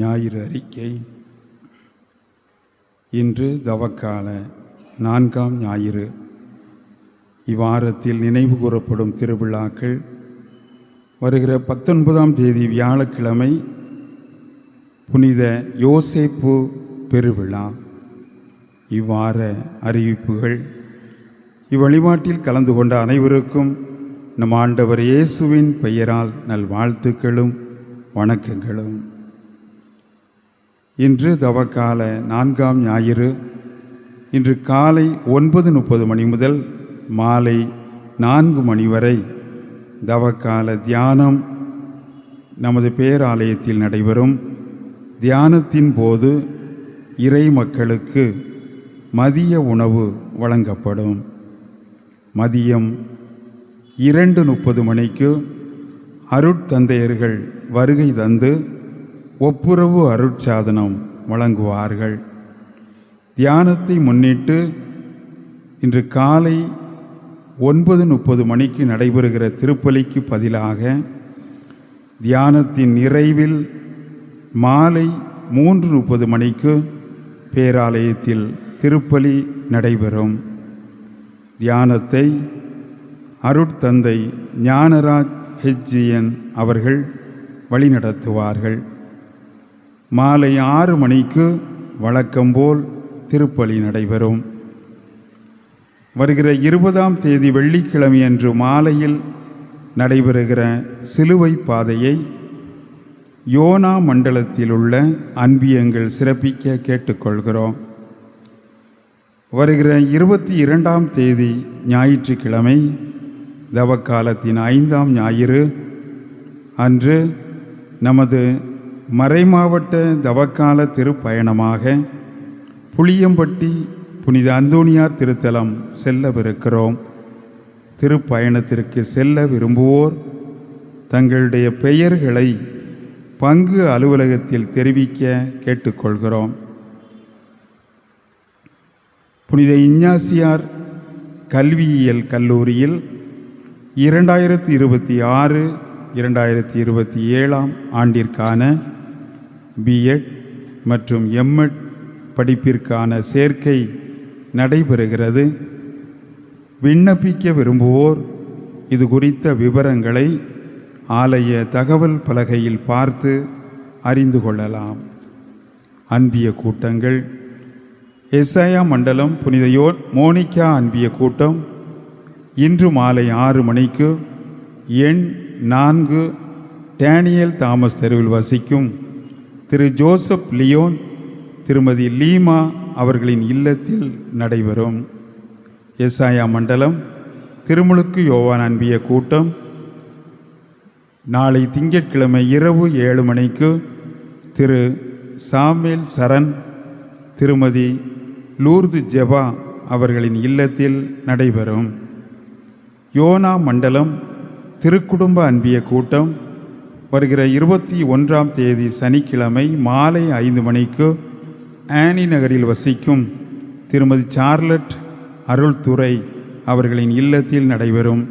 ஞாயிறு அறிக்கை. இன்று தவக்கால 4ஆம் ஞாயிறு. இவ்வாரத்தில் நினைவு கூறப்படும் திருவிழாக்கள்: வருகிற 19ஆம் தேதி வியாழக்கிழமை புனித யோசேப்பு பெருவிழா. இவ்வார அறிவிப்புகள். இவ்வழிபாட்டில் கலந்து கொண்ட அனைவருக்கும் நம் ஆண்டவர் இயேசுவின் பெயரால் நல்வாழ்த்துக்களும் வணக்கங்களும். இன்று தவக்கால 4ஆம் ஞாயிறு. இன்று காலை 9:30 மணி முதல் மாலை 4 மணி வரை தவக்கால தியானம் நமது பேராலயத்தில் நடைபெறும். தியானத்தின் போது இறை மக்களுக்கு மதிய உணவு வழங்கப்படும். மதியம் 2:30 மணிக்கு அருட்தந்தையர்கள் வருகை தந்து ஒப்புரவு அருட்சாதனம் வழங்குவார்கள். தியானத்தை முன்னிட்டு இன்று காலை 9:30 மணிக்கு நடைபெறுகிற திருப்பலிக்கு பதிலாக தியானத்தின் நிறைவில் மாலை 3:30 மணிக்கு பேராலயத்தில் திருப்பலி நடைபெறும். தியானத்தை அருட்தந்தை ஞானராஜ் ஹெச்ஜிஎன் அவர்கள் வழிநடத்துவார்கள். மாலை 6 மணிக்கு வழக்கம்போல் திருப்பலி நடைபெறும். வருகிற 20ஆம் தேதி வெள்ளிக்கிழமை அன்று மாலையில் நடைபெறுகிற சிலுவை பாதையை யோனா மண்டலத்தில் உள்ள அன்பியங்கள் சிறப்பிக்க கேட்டுக்கொள்கிறோம். வருகிற 22ஆம் தேதி ஞாயிற்றுக்கிழமை தவக்காலத்தின் 5ஆம் ஞாயிறு அன்று நமது மறைமாவட்ட தவக்கால திருப்பயணமாக புளியம்பட்டி புனித அந்தோணியார் திருத்தலம் செல்லவிருக்கிறோம். திருப்பயணத்திற்கு செல்ல விரும்புவோர் தங்களுடைய பெயர்களை பங்கு அலுவலகத்தில் தெரிவிக்க கேட்டுக்கொள்கிறோம். புனித இஞ்ஞாசியார் கல்வியியல் கல்லூரியில் 2026-2027 ஆண்டிற்கான பிஎட் மற்றும் எம்எட் படிப்பிற்கான சேர்க்கை நடைபெறுகிறது. விண்ணப்பிக்க விரும்புவோர் இது குறித்த விவரங்களை ஆலய தகவல் பலகையில் பார்த்து அறிந்து கொள்ளலாம். அன்பிய கூட்டங்கள். எஸ்ஐயா மண்டலம் புனித மோனிகா அன்பிய கூட்டம் இன்று மாலை 6 மணிக்கு எண் 4 டேனியல் தாமஸ் தெருவில் வசிக்கும் திரு ஜோசப் லியோன் திருமதி லீமா அவர்களின் இல்லத்தில் நடைபெறும். எஸ்ஐயா மண்டலம் திருமுழுக்கு யோவான் அன்பிய கூட்டம் நாளை திங்கட்கிழமை இரவு 7 மணிக்கு திரு சாமுவேல் சரண் திருமதி லூர்து ஜெபா அவர்களின் இல்லத்தில் நடைபெறும். யோனா மண்டலம் திருக்குடும்ப அன்பிய கூட்டம் வருகிற 21ஆம் தேதி சனிக்கிழமை மாலை 5 மணிக்கு ஆனி நகரில் வசிக்கும் திருமதி சார்லட் அருள்துறை அவர்களின் இல்லத்தில் நடைபெறும்.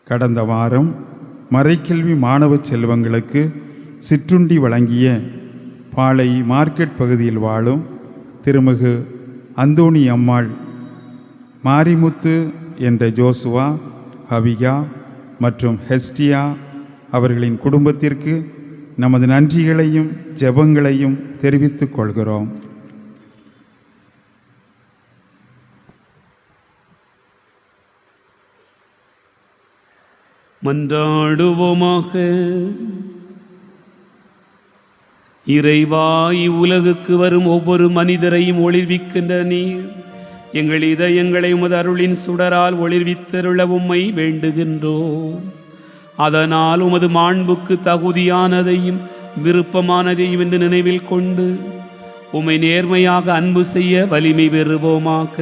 கடந்த வாரம் மறைக்கல்வி மாணவ செல்வங்களுக்கு சிற்றுண்டி வழங்கிய பாளை மார்க்கெட் பகுதியில் வாழும் திருமிகு அந்தோணி அம்மாள், மாரிமுத்து என்ற ஜோசுவா, ஹவிகா மற்றும் ஹெஸ்டியா அவர்களின் குடும்பத்திற்கு நமது நன்றிகளையும் ஜெபங்களையும் தெரிவித்துக் கொள்கிறோம். மன்றாடுவோமாக. இறைவாய் உலகுக்கு வரும் ஒவ்வொரு மனிதரையும் ஒளிர்விக்கின்ற நீர் எங்கள் இதயங்களை உமது அருளின் சுடரால் ஒளிர்வித்தருள உம்மை வேண்டுகின்றோம். அதனால் உமது மாண்புக்கு தகுதியானதையும் விருப்பமானதையும் என்று நினைவில் கொண்டு உம்மை நேர்மையாக அன்பு செய்ய வலிமை பெறுவோமாக.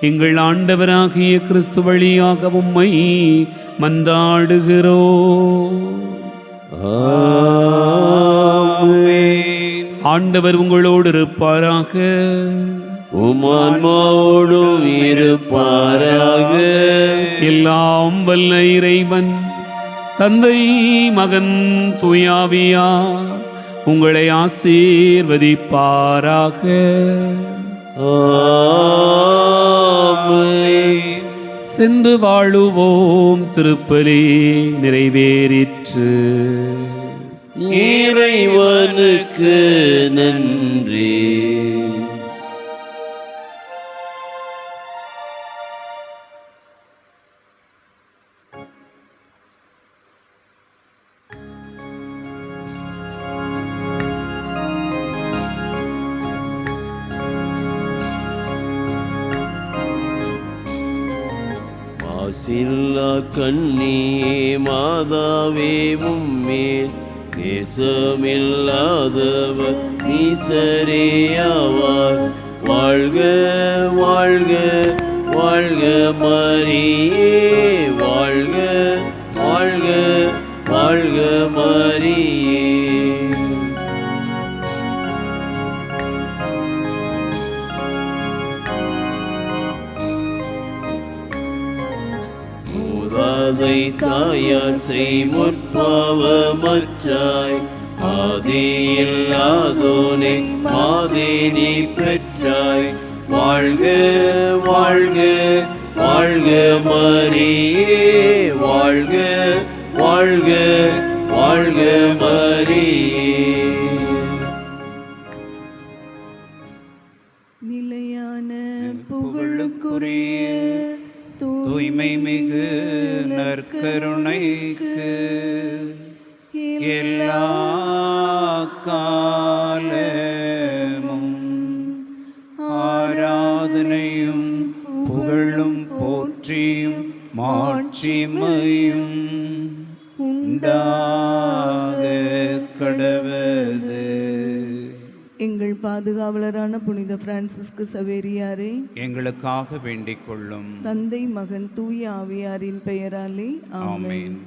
எங்கள் ஆண்டவராகிய கிறிஸ்து வழியாக உம்மை மன்றாடுகிறோம். ஆண்டவர் உங்களோடு இருப்பாராக. உம்மான்மாவோடும் இருப்பாராக. எல்லாம் வல்ல இறைவன் தந்தை மகன் தூயாவியா உங்களை ஆசீர்வதிப்பாராக. ஆமென். சென்று வாழுவோம். திருப்பலி நிறைவேறிற்று. இறைவனுக்கு நன்றி. மாசில்லா கண்ணியே மாதாவே உம்மேல் நேசமில்லாதவர் நீசரேயாவார். வாழ்க வாழ்க வாழ்க மரியே, வாழ்க வாழ்க வாழ்க மரியே. மூதாதை தாயார் செய் முற்பாவமற்றாய், ஆதியில்லாதோனே மாதேனி பெற்றாய். வாழ்க வாழ்க வாழ்க மரியே, வாழ்க வாழ்க வாழ்க மரியே. நிலையான புகழுக்குரிய தூய்மை மிகு நற்கருணைக்கு எல்லா காலமும் ஆராதனையும் புகழும் போற்றியும் மாட்சிமையும் உண்டாக கடவது. எங்கள் பாதுகாவலரான புனித பிரான்சிஸ்கு சவேரியாரே, எங்களுக்காக வேண்டிக் கொள்ளும். தந்தை மகன் தூய ஆவியாரின் பெயராலே ஆமென். ஆமென்.